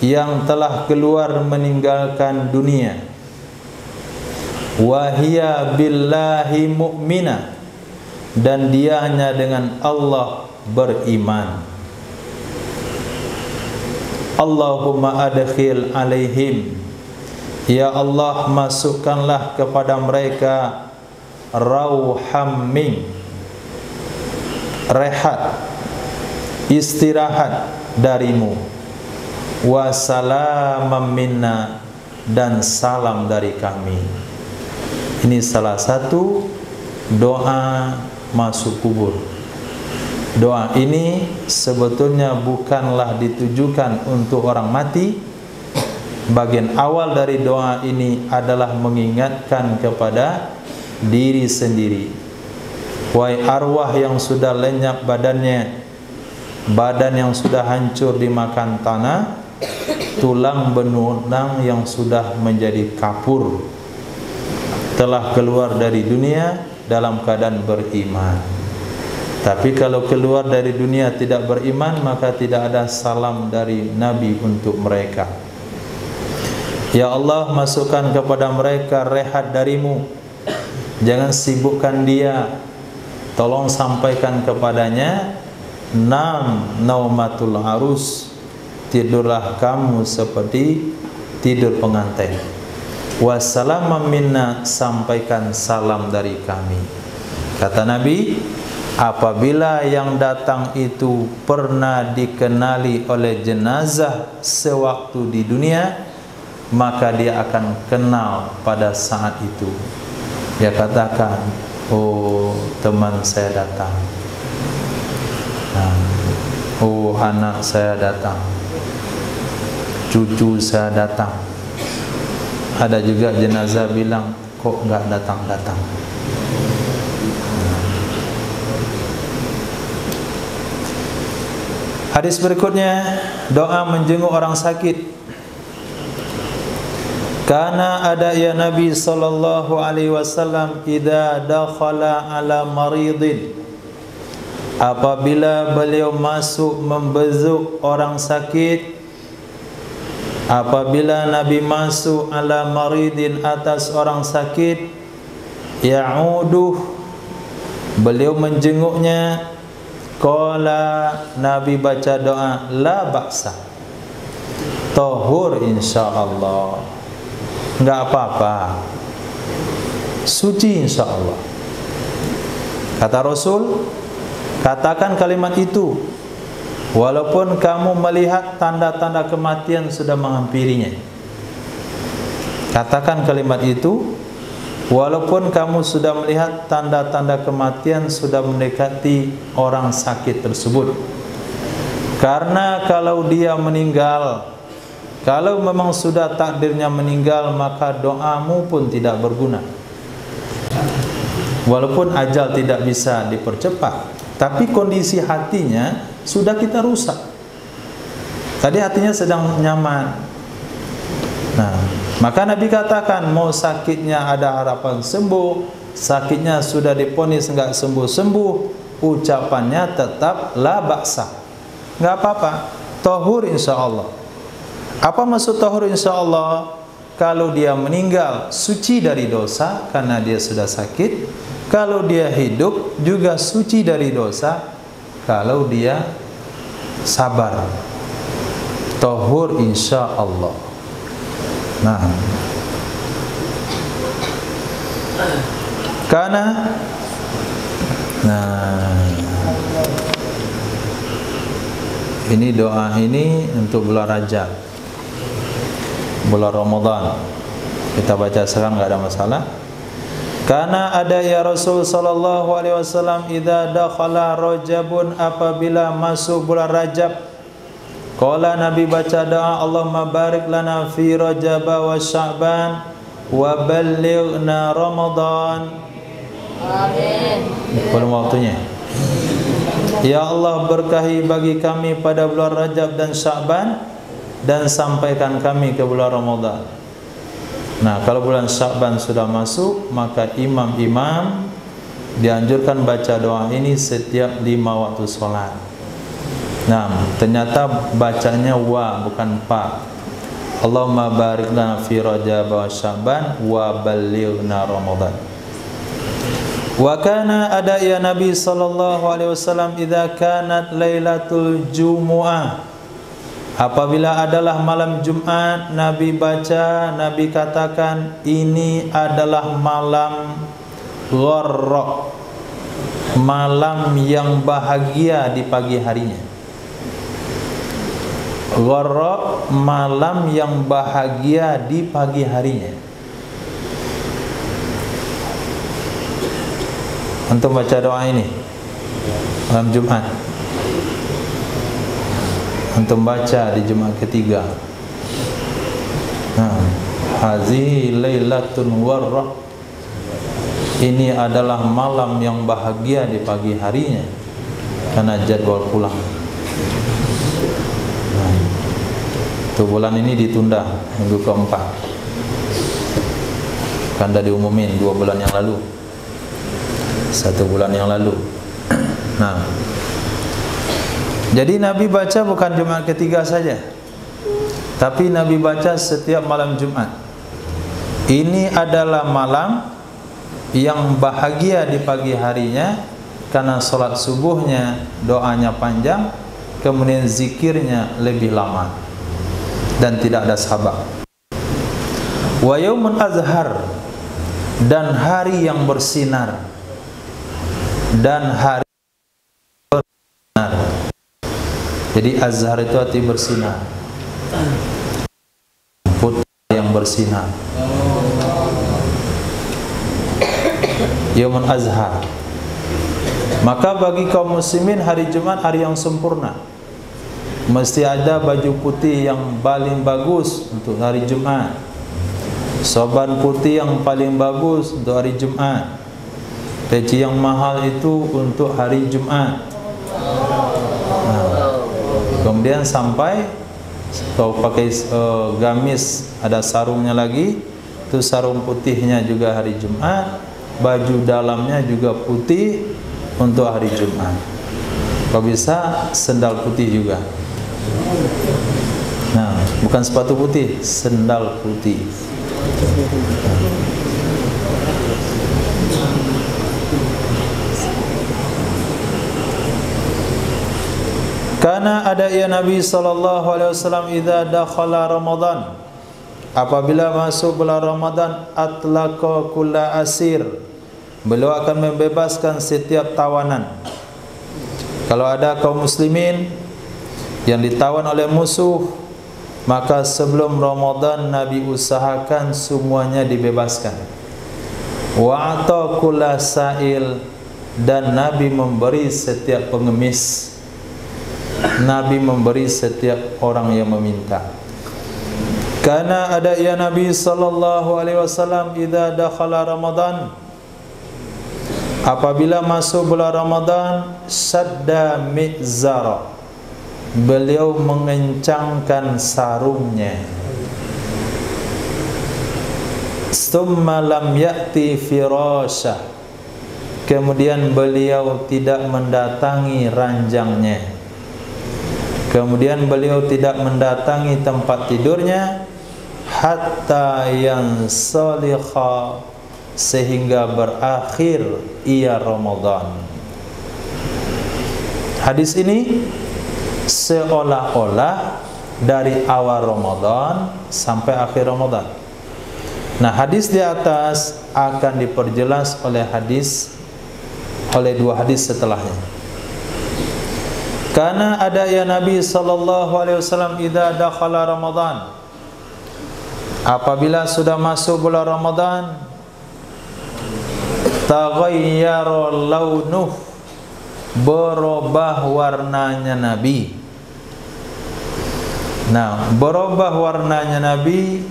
yang telah keluar meninggalkan dunia, wahia billahi mu'mina, dan dia hanya dengan Allah beriman. Allahumma adkhil alaihim, ya Allah masukkanlah kepada mereka rauham min, rehat, istirahat darimu, wa salamam minna, dan salam dari kami. Ini salah satu doa masuk kubur. Doa ini sebetulnya bukanlah ditujukan untuk orang mati. Bagian awal dari doa ini adalah mengingatkan kepada diri sendiri. Wahai arwah yang sudah lenyap badannya, badan yang sudah hancur dimakan tanah, tulang benulang yang sudah menjadi kapur, telah keluar dari dunia dalam keadaan beriman. Tapi kalau keluar dari dunia tidak beriman, maka tidak ada salam dari Nabi untuk mereka. Ya Allah, masukkan kepada mereka rehat darimu, jangan sibukkan dia, tolong sampaikan kepadanya, nam naumatul arus, tidurlah kamu seperti tidur pengantin. Wassalamam minna, sampaikan salam dari kami. Kata Nabi, apabila yang datang itu pernah dikenali oleh jenazah sewaktu di dunia, maka dia akan kenal pada saat itu. Dia katakan, oh teman saya datang, oh anak saya datang, cucu saya datang. Ada juga jenazah bilang, kok enggak datang-datang. Hadis berikutnya, doa menjenguk orang sakit. Karena ada ya Nabi sallallahu alaihi wasallam idza dakhala ala maridin, apabila beliau masuk membezuk orang sakit, apabila Nabi masuk ala maridin, atas orang sakit, ya'uduh, beliau menjenguknya. Qala, Nabi baca doa, la ba'sa, tahur insyaallah, enggak apa-apa, suci insyaallah. Kata Rasul, katakan kalimat itu walaupun kamu melihat tanda-tanda kematian sudah menghampirinya. Katakan kalimat itu walaupun kamu sudah melihat tanda-tanda kematian sudah mendekati orang sakit tersebut. Karena kalau dia meninggal, kalau memang sudah takdirnya meninggal, maka doamu pun tidak berguna. Walaupun ajal tidak bisa dipercepat, tapi kondisi hatinya sudah kita rusak. Tadi hatinya sedang nyaman. Nah, maka Nabi katakan, mau sakitnya ada harapan sembuh, sakitnya sudah diponis enggak sembuh-sembuh, ucapannya tetap la ba'sa, enggak apa-apa, tahur insyaallah. Apa maksud tahur insyaallah? Kalau dia meninggal suci dari dosa karena dia sudah sakit, kalau dia hidup juga suci dari dosa kalau dia sabar. Tahur insyaallah. Nah, karena ini doa ini untuk bulan Rajab, bulan Ramadan. Kita baca sekarang enggak ada masalah. Karena ada ya Rasul sallallahu alaihi wasallam idza dakhala Rajabun, apabila masuk bulan Rajab, qala Nabi baca doa, Allahumma barik lana fi Rajab wa Sya'ban wa ballighna Ramadan. Amin. belum waktunya. Ya Allah, berkahi bagi kami pada bulan Rajab dan Sya'ban, dan sampaikan kami ke bulan Ramadan. Nah, kalau bulan Sya'ban sudah masuk, maka imam-imam dianjurkan baca doa ini setiap 5 waktu sholat. Nah, ternyata bacanya wa bukan pa. Allahumma barik lana fi Rajab wa Sya'ban wa ballighna Ramadan. Wa kana ada ya Nabi sallallahu alaihi wasallam idza kanat lailatul jumu'ah, apabila adalah malam Jumat, Nabi baca, Nabi katakan ini adalah malam gharra, malam yang bahagia di pagi harinya. Gharra, malam yang bahagia di pagi harinya. Antum baca doa ini malam Jumat, antum baca di Jumat ketiga. Hazi lailatun warrah, ini adalah malam yang bahagia di pagi harinya karena jadwal pulang. Itu bulan ini ditunda minggu keempat, kan dah diumumin 2 bulan yang lalu, 1 bulan yang lalu. Nah, jadi Nabi baca bukan Jumat ketiga saja, tapi Nabi baca setiap malam Jumat. Ini adalah malam yang bahagia di pagi harinya karena sholat subuhnya doanya panjang, kemudian zikirnya lebih lama dan tidak ada sabak. Wa yaumun azhar, dan hari yang bersinar, dan hari bersinar. Jadi azhar itu arti bersinar, putih yang bersinar. Yaumun azhar. Maka bagi kaum muslimin hari Jumat hari yang sempurna. Mesti ada baju putih yang paling bagus untuk hari Jumat, sorban putih yang paling bagus untuk hari Jumat, peci yang mahal itu untuk hari Jumat. Kemudian sampai kau pakai gamis, ada sarungnya lagi, itu sarung putihnya juga hari Jumat, baju dalamnya juga putih untuk hari Jumat. Kalau bisa sendal putih juga. Nah, bukan sepatu putih, sendal putih. Karena ada ya Nabi sallallahu alaihi wasallam idza dakhala Ramadan, apabila masuk bulan Ramadan, atlaqa kulla asir, beliau akan membebaskan setiap tawanan. Kalau ada kaum muslimin yang ditawan oleh musuh, maka sebelum Ramadan Nabi usahakan semuanya dibebaskan. Wa ata kulla sa'il, dan Nabi memberi setiap pengemis, Nabi memberi setiap orang yang meminta. Karena ada ya Nabi sallallahu alaihi wasallam idza dakhala Ramadan, apabila masuk bulan Ramadan, sadda mizara, beliau mengencangkan sarungnya. Summa lam ya'ti firasha, kemudian beliau tidak mendatangi ranjangnya, kemudian beliau tidak mendatangi tempat tidurnya, hatta yang salikha, sehingga berakhir ia Ramadan. Hadis ini seolah-olah dari awal Ramadan sampai akhir Ramadan. Nah, hadis di atas akan diperjelas oleh dua hadis setelahnya. Karena ada ya Nabi sallallahu alaihi wasallam idza dakhala Ramadan, apabila sudah masuk bulan Ramadan, taghayyara launuh, berubah warnanya Nabi. Nah, berubah warnanya Nabi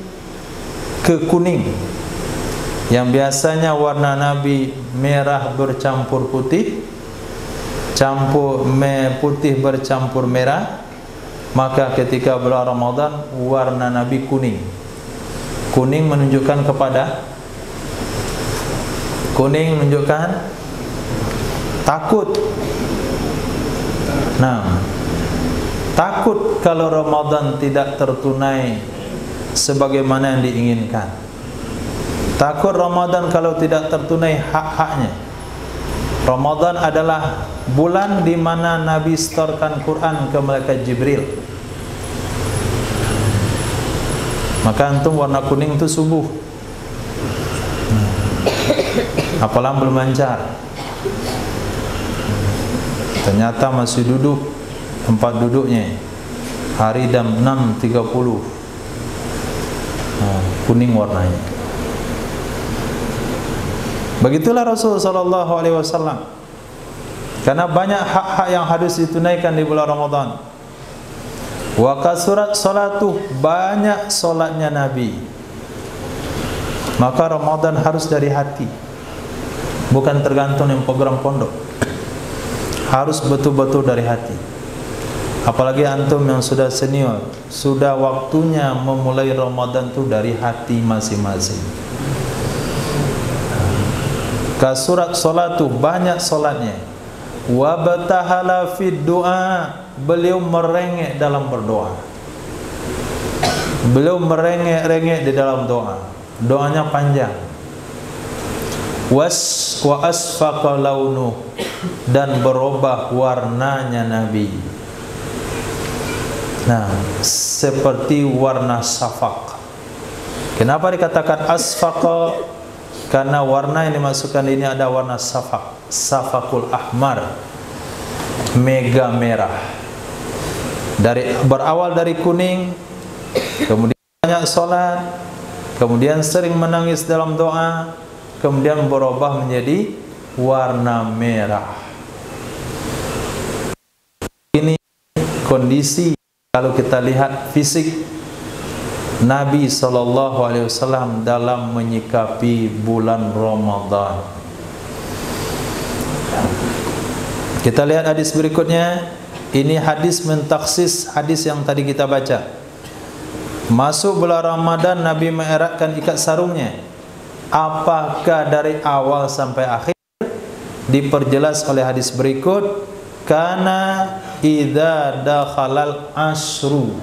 ke kuning. Yang biasanya warna Nabi merah bercampur putih, putih bercampur merah, maka ketika bulan Ramadan warna Nabi kuning. Kuning menunjukkan takut. Nah, takut kalau Ramadan tidak tertunai sebagaimana yang diinginkan. Takut Ramadan kalau tidak tertunai hak-haknya. Ramadan adalah bulan di mana Nabi setorkan Quran ke malaikat Jibril. Maka antum warna kuning itu subuh. Apalah belum lancar. Ternyata masih duduk tempat duduknya. Hari jam 6.30. Kuning warnanya. Begitulah Rasul sallallahu alaihi wasallam. Karena banyak hak-hak yang harus ditunaikan di bulan Ramadan. Wa kasurat salatuh, banyak solatnya Nabi. Maka Ramadan harus dari hati. Bukan tergantung yang program pondok. Harus betul-betul dari hati. Apalagi antum yang sudah senior, sudah waktunya memulai Ramadan itu dari hati masing-masing. Kasurat salatu, banyak solatnya. Wa batahala fid du'a, beliau merengek dalam berdoa. Beliau merengek-rengek di dalam doa. Doanya panjang. Wa asfaqa launuh, dan berubah warnanya Nabi. Nah, seperti warna safaq. Kenapa dikatakan asfaqa? Karena warna yang dimasukkan ini ada warna safaqul ahmar, mega merah. Berawal dari kuning, kemudian banyak sholat, kemudian sering menangis dalam doa, kemudian berubah menjadi warna merah. Ini kondisi kalau kita lihat fisik Nabi SAW dalam menyikapi bulan Ramadan. Kita lihat hadis berikutnya. Ini hadis mentaksis hadis yang tadi kita baca. Masuk bulan Ramadan, Nabi mengeratkan ikat sarungnya. Apakah dari awal sampai akhir? Diperjelas oleh hadis berikut. Kana idza dakhalal ashru,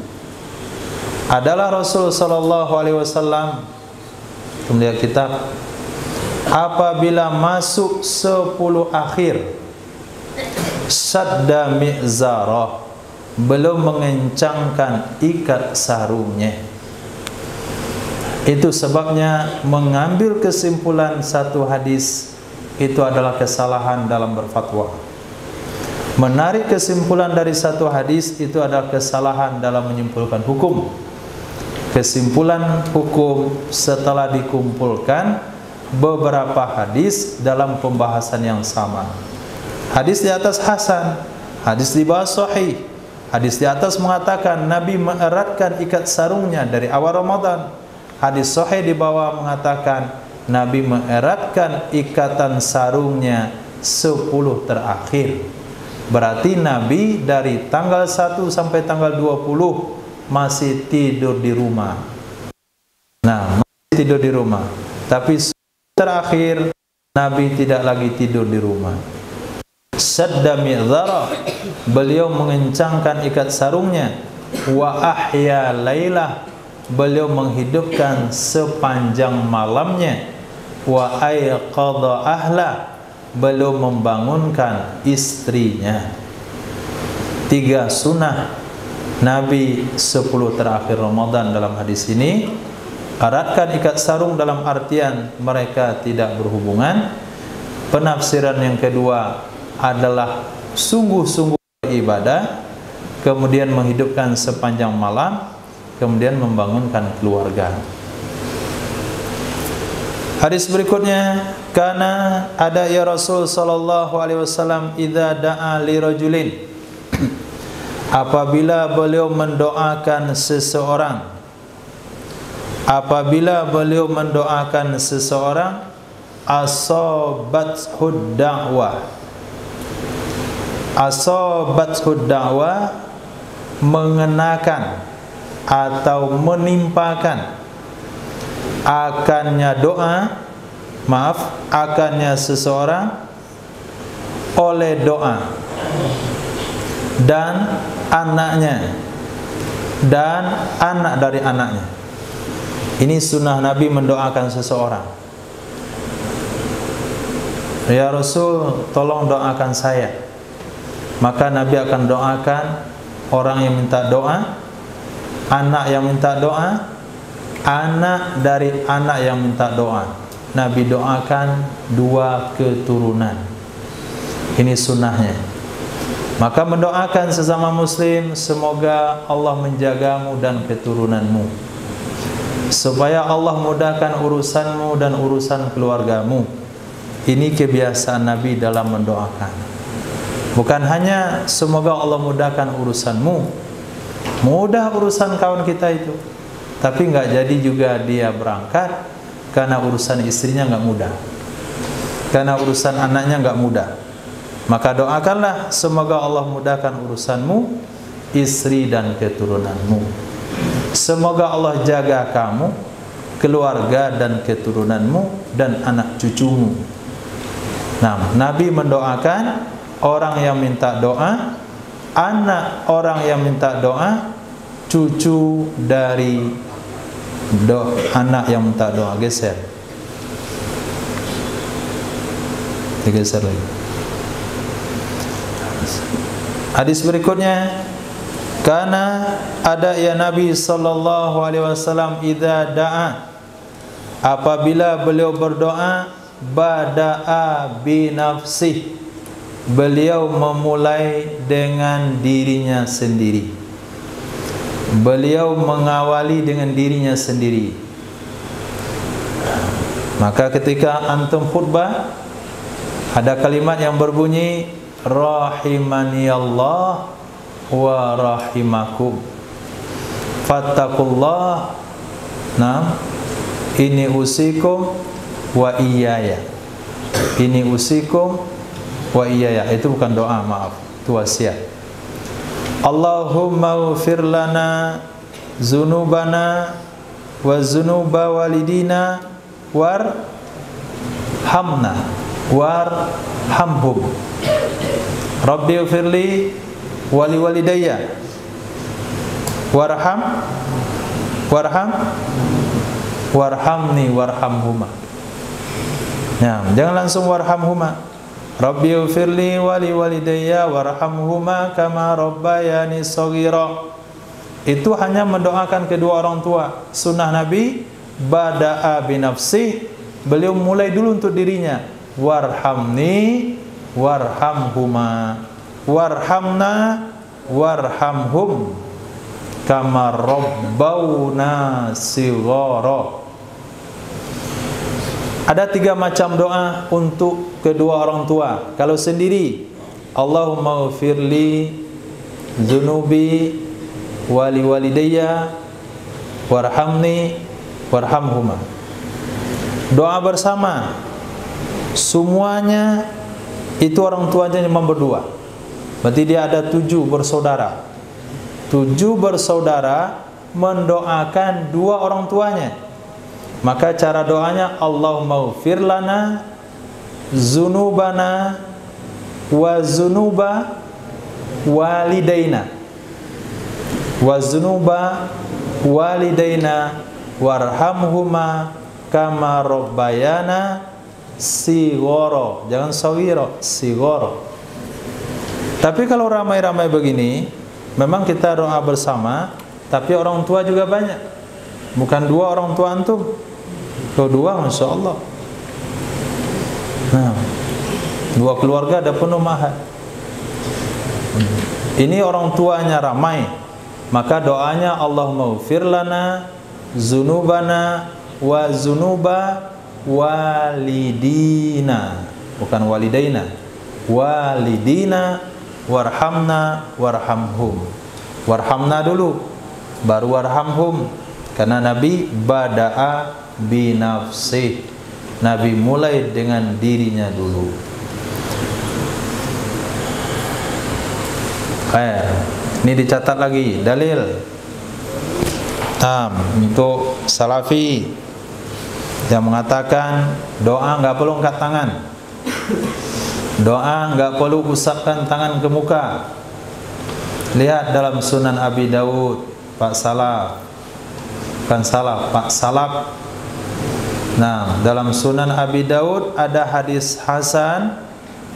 adalah Rasul sallallahu alaihi wasallam, melihat kitab, apabila masuk 10 akhir, sadda mi'zarah, belum mengencangkan ikat sarungnya. Itu sebabnya mengambil kesimpulan satu hadis itu adalah kesalahan dalam berfatwa. Menarik kesimpulan dari satu hadis itu adalah kesalahan dalam menyimpulkan hukum. Kesimpulan hukum setelah dikumpulkan beberapa hadis dalam pembahasan yang sama. Hadis di atas hasan, hadis di bawah sahih. Hadis di atas mengatakan Nabi mengeratkan ikat sarungnya dari awal Ramadan. Hadis sahih di bawah mengatakan Nabi mengeratkan ikatan sarungnya 10 terakhir. Berarti Nabi dari tanggal 1 sampai tanggal 20 masih tidur di rumah. Nah, masih tidur di rumah. Tapi terakhir Nabi tidak lagi tidur di rumah. Sadda mi'zara, beliau mengencangkan ikat sarungnya. Wa ahya lailah, beliau menghidupkan sepanjang malamnya. Wa ayqadha ahla, beliau membangunkan istrinya. 3 sunnah Nabi 10 terakhir Ramadan dalam hadis ini. Eratkan ikat sarung dalam artian mereka tidak berhubungan. Penafsiran yang kedua adalah sungguh-sungguh beribadah, kemudian menghidupkan sepanjang malam, kemudian membangunkan keluarga. Hadis berikutnya, karena ada ya Rasul sallallahu alaihi wasallam idza da'a li rajulin, apabila beliau mendoakan seseorang, apabila beliau mendoakan seseorang, asabathud da'wah. Asabathud da'wah, mengenakan atau menimpakan akannya akannya seseorang oleh doa, dan anaknya dan anak dari anaknya. Ini sunnah Nabi mendoakan seseorang. Ya Rasul, tolong doakan saya. Maka Nabi akan doakan orang yang minta doa, anak yang minta doa, anak dari anak yang minta doa. Nabi doakan 2 keturunan. Ini sunnahnya. Maka mendoakan sesama muslim, semoga Allah menjagamu dan keturunanmu, supaya Allah mudahkan urusanmu dan urusan keluargamu. Ini kebiasaan Nabi dalam mendoakan. Bukan hanya semoga Allah mudahkan urusanmu, mudah urusan kawan kita itu, tapi nggak jadi juga dia berangkat karena urusan istrinya nggak mudah, karena urusan anaknya nggak mudah. Maka doakanlah semoga Allah mudahkan urusanmu, istri dan keturunanmu. Semoga Allah jaga kamu, keluarga dan keturunanmu, dan anak cucumu. Nah, Nabi mendoakan orang yang minta doa, anak orang yang minta doa, cucu dari anak yang minta doa. Geser. Digeser lagi. Hadis berikutnya, karena ada ya Nabi sallallahu alaihi wasallam idza da'a, apabila beliau berdoa, bada'a bi nafsih, beliau memulai dengan dirinya sendiri. Beliau mengawali dengan dirinya sendiri. Maka ketika antum khutbah, ada kalimat yang berbunyi rahimani Allah wa rahimakum, fattakullah. Nah, ini usikum wa iyaya. Ini usikum wa iyaya. Itu bukan doa, maaf, itu wasiat. Allahumma ghfir lana zunubana wa zunuba walidina warhamna warhamhum. Rabbi ghfirli wali walidayya warhamni warhamhuma. Nah, jangan langsung warhamhuma. Rabbi ghfirli wali walidayya warhamhuma kama rabbayani shaghira. Itu hanya mendoakan kedua orang tua. Sunnah Nabi, bada'a bi nafsih, beliau mulai dulu untuk dirinya. Warhamni warhamhuma warhamna warhamhum kama rabbawna shighara. Ada 3 macam doa untuk kedua orang tua. Kalau sendiri, Allahumma ghfirli dzunubi wali walidayya warhamni warhamhuma. Doa bersama, semuanya itu orang tuanya yang berdua. Berarti dia ada 7 bersaudara. 7 bersaudara mendoakan 2 orang tuanya. Maka cara doanya, Allahumma ghfir lana zunubana wa zunuba walidaina wa zunuba walidaina warhamhuma kama rabbayana shighara. Jangan saghira, shighara. Tapi kalau ramai-ramai begini, memang kita doa bersama, tapi orang tua juga banyak. Bukan 2 orang tua antum, kalau 2 Masya Allah. Nah, 2 keluarga ada penuh mahat. Ini orang tuanya ramai, maka doanya Allahumma ghfir lana zunubana wa zunuba walidina, bukan walidaina, walidina warhamna warhamhum. Warhamna dulu, baru warhamhum Karena Nabi bada'a binafsih, Nabi mulai dengan dirinya dulu. Ini dicatat lagi dalil untuk salafi yang mengatakan doa nggak perlu angkat tangan, doa nggak perlu usapkan tangan ke muka. Lihat dalam Sunan Abi Daud, Pak Salaf, Nah, dalam Sunan Abi Daud ada hadis hasan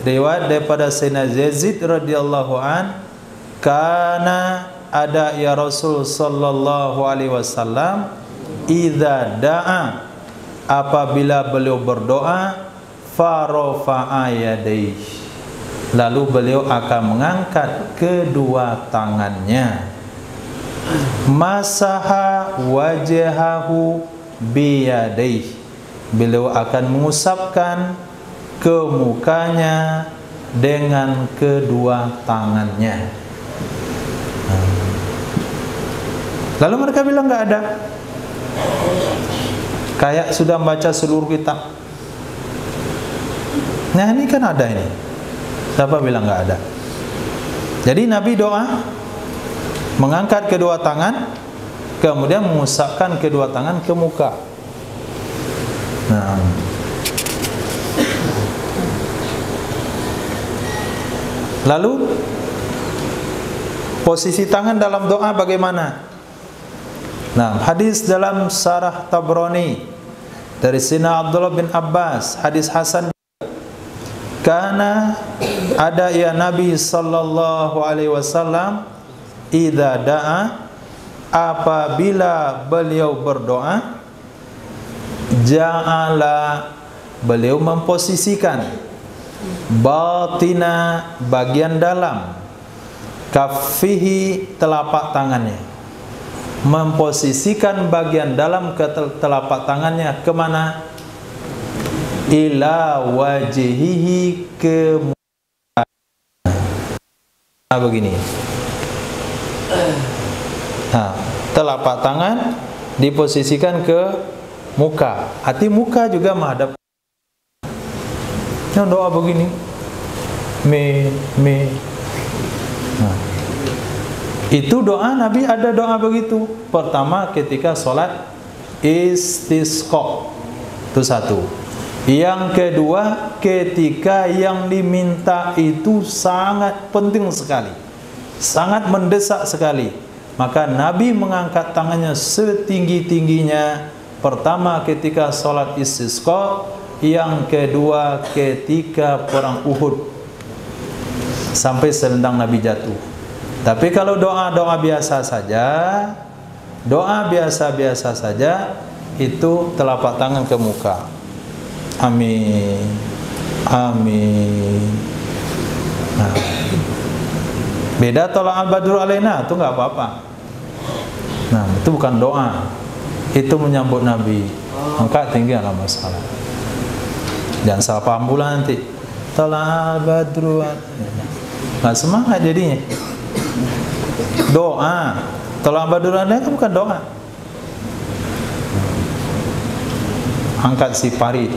riwayat daripada Sayyidina Yazid radhiyallahu an, karena ada ya Rasul sallallahu alaihi wasallam idza da'a, apabila beliau berdoa, farafa'a yadayhi, lalu beliau akan mengangkat kedua tangannya, masaha wajahahu biyadayhi, beliau akan mengusapkan ke mukanya dengan kedua tangannya. Lalu mereka bilang nggak ada, kayak sudah membaca seluruh kitab. Nah ini kan ada ini. Siapa bilang nggak ada? Jadi Nabi doa mengangkat kedua tangan, kemudian mengusapkan kedua tangan ke muka. Nah, lalu posisi tangan dalam doa bagaimana? Nah, hadis dalam Syarah Tabrani dari Sayyidina Abdullah bin Abbas, hadis hasan, karena ada ya Nabi sallallahu alaihi wasallam idza da'a, apabila beliau berdoa, ja'ala, beliau memposisikan batina, bagian dalam, kaffihi, telapak tangannya, memposisikan bagian dalam ke telapak tangannya kemana? Ila wajihihi, ke muka. Nah, begini. Nah, telapak tangan diposisikan ke muka. Hati muka juga menghadap. Yang doa begini. Nah, itu doa Nabi, ada doa begitu. Pertama ketika sholat istisqa, itu satu. Yang kedua ketika yang diminta itu sangat penting sekali, sangat mendesak sekali, maka Nabi mengangkat tangannya setinggi-tingginya. Pertama ketika sholat istisqa, yang kedua ketika perang Uhud, sampai selendang Nabi jatuh. Tapi kalau doa-doa biasa saja, doa biasa-biasa saja, itu telapak tangan ke muka. Amin, amin. Nah, beda tolak al-badru alaina, itu nggak apa-apa. Nah, itu bukan doa, itu menyambut Nabi. Angkat tinggi ala masalah. Jangan salah paham pula nanti. Tolak al-badru, nggak semangat jadinya. Doa tolak al-badru alaina kan bukan doa. Angkat si parit,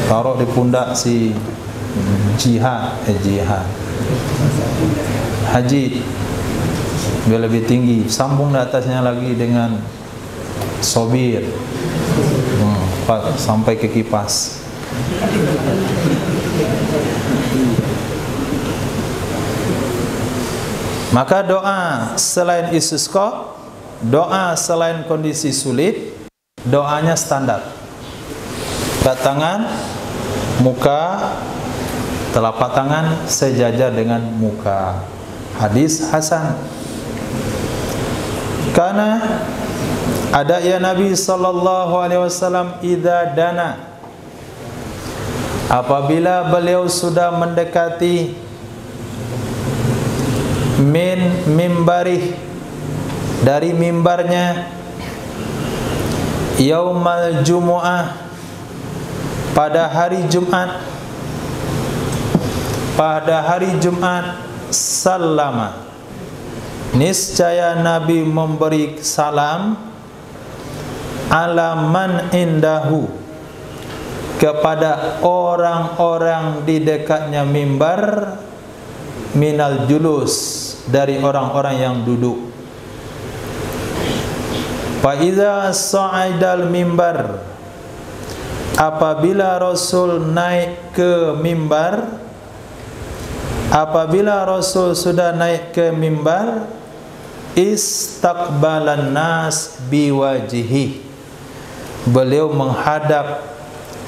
taruh di pundak si jihad, haji, biar lebih tinggi, sambung di atasnya lagi dengan sobir, sampai ke kipas. Maka doa selain istisqa, doa selain kondisi sulit, doanya standar. Angkat tangan, muka, telapak tangan sejajar dengan muka. Hadis hasan. Karena ada ya Nabi sallallahu alaihi wasallam idza dana, apabila beliau sudah mendekati min mimbarih, dari mimbarnya, yaumal jumu'ah, pada hari Jumat, sallama, niscaya Nabi memberi salam ala man indahu, kepada orang-orang di dekatnya mimbar, minal julus, dari orang-orang yang duduk. Fa iza sa'idal mimbar, apabila Rasul naik ke mimbar, apabila Rasul sudah naik ke mimbar, istaqbalan nas biwajihi, beliau menghadap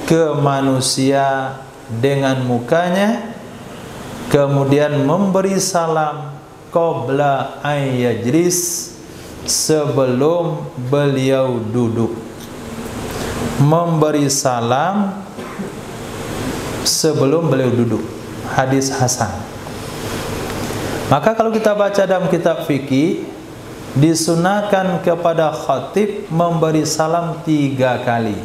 ke manusia dengan mukanya, kemudian memberi salam qabla ayyajlis, sebelum beliau duduk. Memberi salam sebelum beliau duduk. Hadis hasan. Maka kalau kita baca dalam kitab fikih, disunahkan kepada khatib memberi salam 3 kali.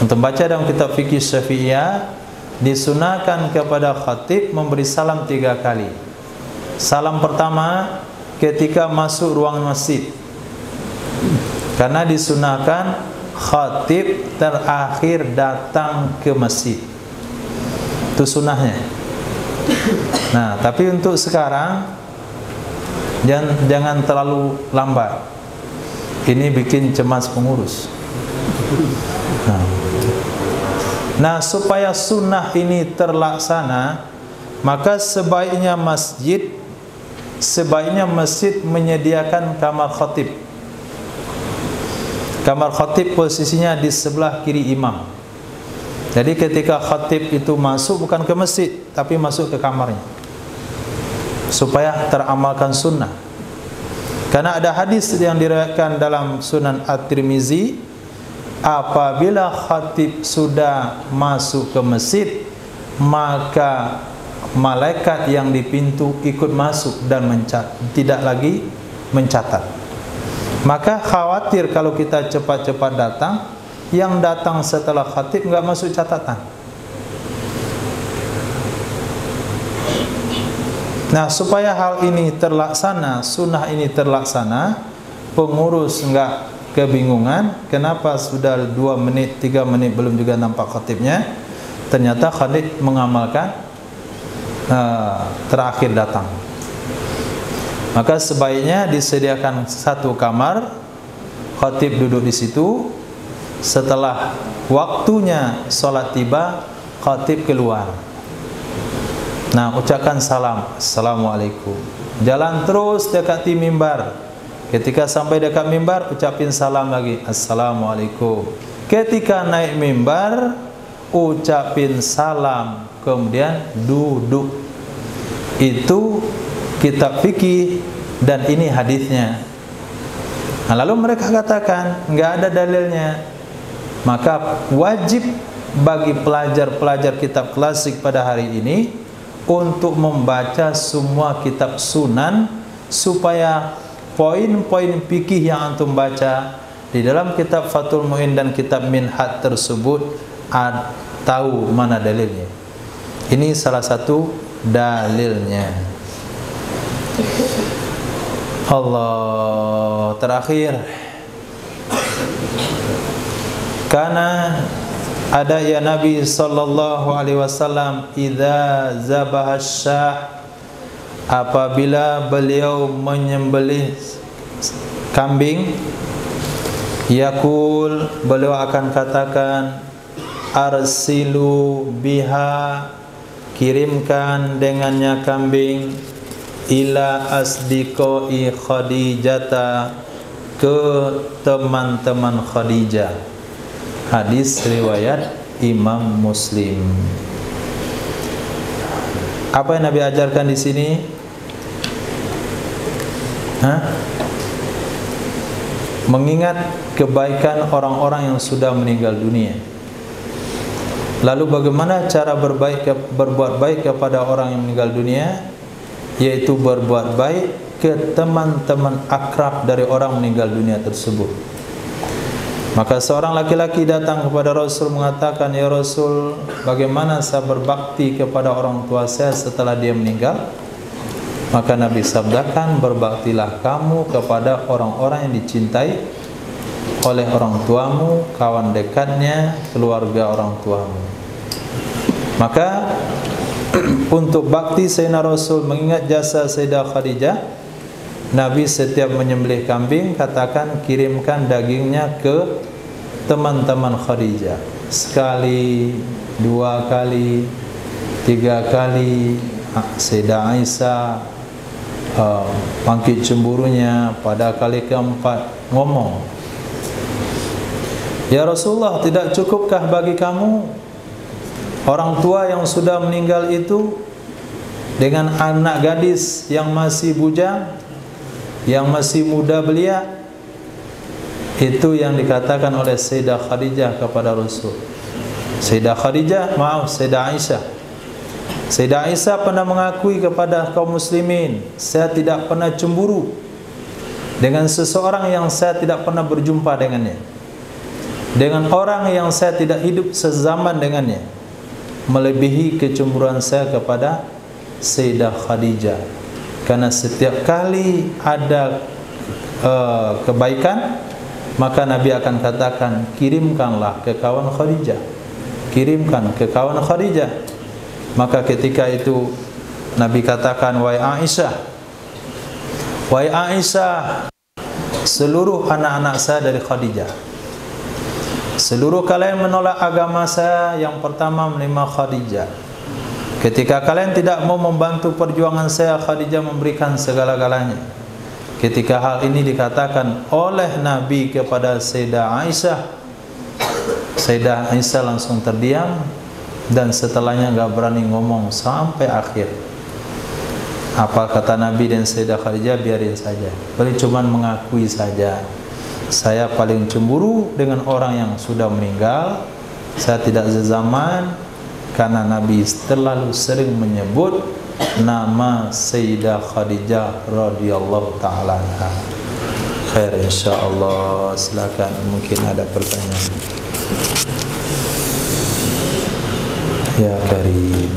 Untuk baca dalam kitab fikih Syafi'iyah, disunahkan kepada khatib memberi salam 3 kali. Salam pertama ketika masuk ruang masjid, karena disunahkan khatib terakhir datang ke masjid. Itu sunnahnya. Nah, tapi untuk sekarang jangan terlalu lambat. Ini bikin cemas pengurus. Nah, supaya sunnah ini terlaksana, maka sebaiknya masjid menyediakan kamar khatib. Kamar khatib posisinya di sebelah kiri imam. Jadi ketika khatib itu masuk bukan ke masjid, tapi masuk ke kamarnya, supaya teramalkan sunnah. Karena ada hadis yang diriwayatkan dalam Sunan At-Tirmizi, apabila khatib sudah masuk ke masjid, maka malaikat yang di pintu ikut masuk dan tidak lagi mencatat. Maka khawatir kalau kita cepat-cepat datang, yang datang setelah khatib enggak masuk catatan. Nah, supaya hal ini terlaksana, sunnah ini terlaksana, pengurus enggak kebingungan, kenapa sudah 2 menit, 3 menit belum juga nampak khatibnya. Ternyata khatib mengamalkan terakhir datang. Maka sebaiknya disediakan 1 kamar, khatib duduk di situ. Setelah waktunya sholat tiba, khatib keluar. Nah, ucapkan salam, assalamualaikum. Jalan terus dekati mimbar. Ketika sampai dekat mimbar, ucapin salam lagi, assalamualaikum. Ketika naik mimbar, ucapin salam, kemudian duduk. Itu kitab fikih dan ini hadisnya. Nah, lalu mereka katakan enggak ada dalilnya. Maka wajib bagi pelajar-pelajar kitab klasik pada hari ini untuk membaca semua kitab sunan, supaya poin-poin fikih yang antum baca di dalam kitab Fathul Mu'in dan kitab Minhaj tersebut tahu mana dalilnya. Ini salah satu dalilnya. Allah, terakhir, karena ada ya Nabi sallallahu alaihi wasallam, idza zabaha syah, apabila beliau menyembelih kambing, yaqul, beliau akan katakan, arsilu biha, kirimkan dengannya kambing, ila asdiqai Khadijata, ke teman-teman Khadijah. Hadis riwayat Imam Muslim. Apa yang Nabi ajarkan di sini? Mengingat kebaikan orang-orang yang sudah meninggal dunia. Lalu bagaimana cara berbuat baik kepada orang yang meninggal dunia? Yaitu berbuat baik ke teman-teman akrab dari orang meninggal dunia tersebut. Maka seorang laki-laki datang kepada Rasul mengatakan, ya Rasul, bagaimana saya berbakti kepada orang tua saya setelah dia meninggal? Maka Nabi sabdakan, berbaktilah kamu kepada orang-orang yang dicintai oleh orang tuamu, kawan dekatnya, keluarga orang tuamu. Maka untuk bakti Sayyidina Rasul mengingat jasa Sayyidah Khadijah, Nabi setiap menyembelih kambing katakan kirimkan dagingnya ke teman-teman Khadijah. Sekali, 2 kali, 3 kali. Sayyidah Aisyah bangkit cemburunya. Pada kali keempat ngomong, "Ya Rasulullah, tidak cukupkah bagi kamu orang tua yang sudah meninggal itu dengan anak gadis yang masih bujang, yang masih muda belia?" Itu yang dikatakan oleh Sayyidah Khadijah kepada Rasul. Sayyidah Aisyah. Sayyidah Aisyah pernah mengakui kepada kaum muslimin, "Saya tidak pernah cemburu dengan seseorang yang saya tidak pernah berjumpa dengannya, dengan orang yang saya tidak hidup sezaman dengannya, melebihi kecemburuan saya kepada Sayyidah Khadijah." Karena setiap kali ada kebaikan, maka Nabi akan katakan, "Kirimkanlah ke kawan Khadijah, kirimkan ke kawan Khadijah." Maka ketika itu Nabi katakan, "Wahai Aisyah, seluruh anak-anak saya dari Khadijah. Seluruh kalian menolak agama saya, yang pertama menerima Khadijah. Ketika kalian tidak mau membantu perjuangan saya, Khadijah memberikan segala-galanya." Ketika hal ini dikatakan oleh Nabi kepada Sayyidah Aisyah, Sayyidah Aisyah langsung terdiam, dan setelahnya enggak berani ngomong sampai akhir. Apa kata Nabi dan Sayyidah Khadijah, biarin saja, beliau cuma mengakui saja, "Saya paling cemburu dengan orang yang sudah meninggal. Saya tidak sezaman." Karena Nabi terlalu sering menyebut nama Sayyidah Khadijah radhiyallahu taala anha. Khair insyaallah. Silakan, mungkin ada pertanyaan. Ya Karim.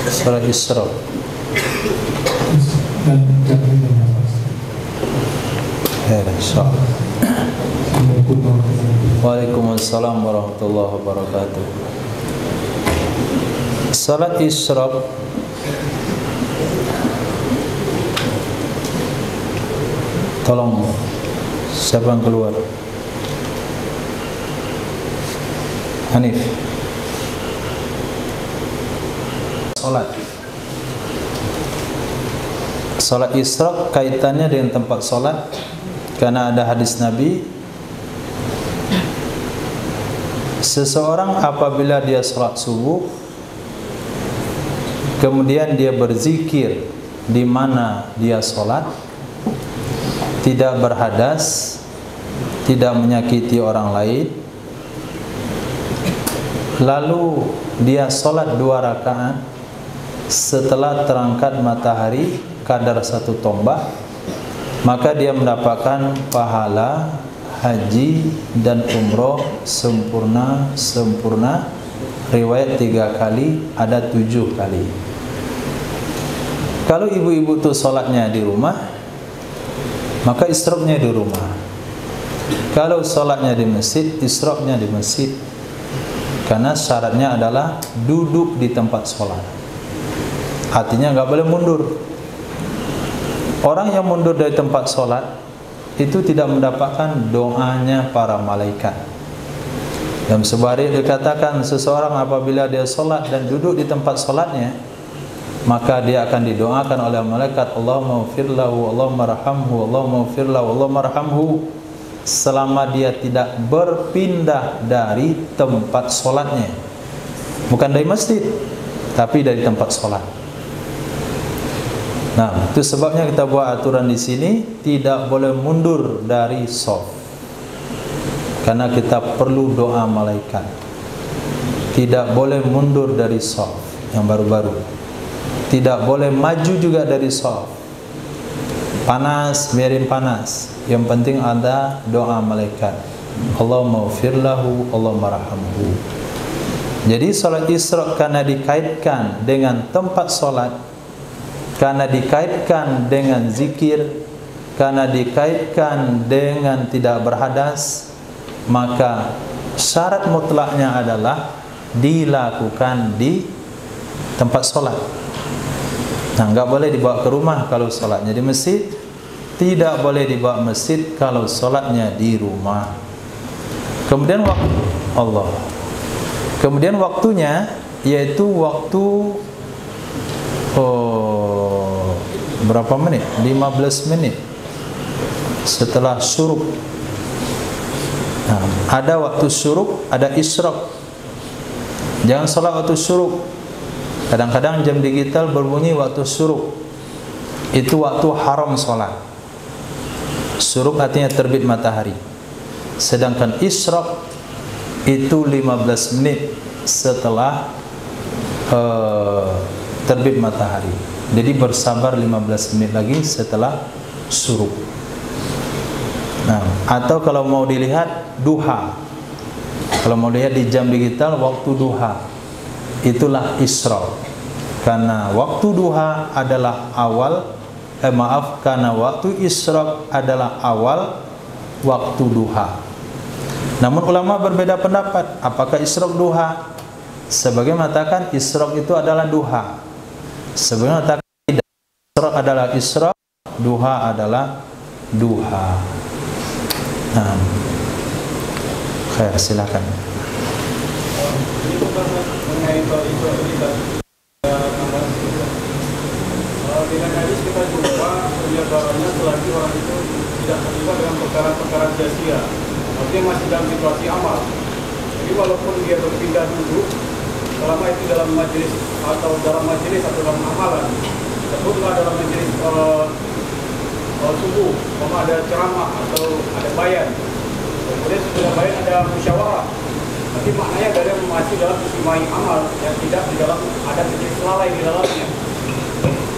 Salat Isra. Waalaikumsalam warahmatullahi wabarakatuh. Salat Isra tolong siapa yang keluar? Hanif. Salat Isra kaitannya dengan tempat salat, karena ada hadis Nabi, seseorang apabila dia salat subuh kemudian dia berzikir di mana dia salat, tidak berhadas, tidak menyakiti orang lain, lalu dia salat 2 rakaat setelah terangkat matahari kadar 1 tombak, maka dia mendapatkan pahala haji dan umroh sempurna. Riwayat 3 kali, ada 7 kali. Kalau ibu-ibu itu sholatnya di rumah, maka isyraqnya di rumah. Kalau sholatnya di masjid, isyraqnya di masjid. Karena syaratnya adalah duduk di tempat sholat. Artinya nggak boleh mundur. Orang yang mundur dari tempat sholat itu tidak mendapatkan doanya para malaikat. Dalam sebuah hadis dikatakan seseorang apabila dia solat dan duduk di tempat solatnya, maka dia akan didoakan oleh malaikat, Allahumma ighfir lahu, Allahumma arhamhu, Allahumma ighfir lahu, Allahumma arhamhu, selama dia tidak berpindah dari tempat solatnya. Bukan dari masjid, tapi dari tempat solat. Nah, itu sebabnya kita buat aturan di sini tidak boleh mundur dari shaf. Karena kita perlu doa malaikat. Tidak boleh mundur dari shaf yang baru-baru. Tidak boleh maju juga dari shaf. Panas, biarin panas. Yang penting ada doa malaikat. Allahumma ighfir lahu, Allahumma arhamhu. Jadi salat Isra karena dikaitkan dengan tempat salat, karena dikaitkan dengan zikir, karena dikaitkan dengan tidak berhadas, maka syarat mutlaknya adalah dilakukan di tempat solat. Nah, enggak boleh dibawa ke rumah kalau solatnya di masjid, tidak boleh dibawa masjid kalau solatnya di rumah. Kemudian kemudian waktunya yaitu waktu berapa menit? 15 menit setelah syuruk. Nah, ada waktu syuruk, ada isyraq. Jangan salat waktu syuruk. Kadang-kadang jam digital berbunyi waktu syuruk. Itu waktu haram salat. Syuruk artinya terbit matahari. Sedangkan isyraq itu 15 menit setelah terbit matahari. Jadi bersabar 15 menit lagi setelah syuruk. Nah, atau kalau mau dilihat duha. Kalau mau lihat di jam digital waktu duha, itulah isyraq. Karena waktu duha adalah karena waktu isyraq adalah awal waktu duha. Namun ulama berbeda pendapat, apakah isyraq duha? Sebagian mengatakan isyraq itu adalah duha. Sebagian mengatakan tidak, isyraq adalah isyraq, duha adalah duha. Nah, khair, silakan. Ini bukan mengenai itu dengan hadis kita jumpa penyebarannya selagi orang itu tidak terlibat dengan perkara-perkara sia-sia, artinya masih dalam situasi amal. Jadi walaupun dia berpindah duduk, selama itu dalam majelis atau dalam amalan, sebutlah dalam majelis subuh, ada ceramah atau ada bayan, kemudian setelah bayan ada musyawarah, tapi maknanya dari masih dalam istimewa amal yang tidak di dalam ada majelis lalai di dalamnya.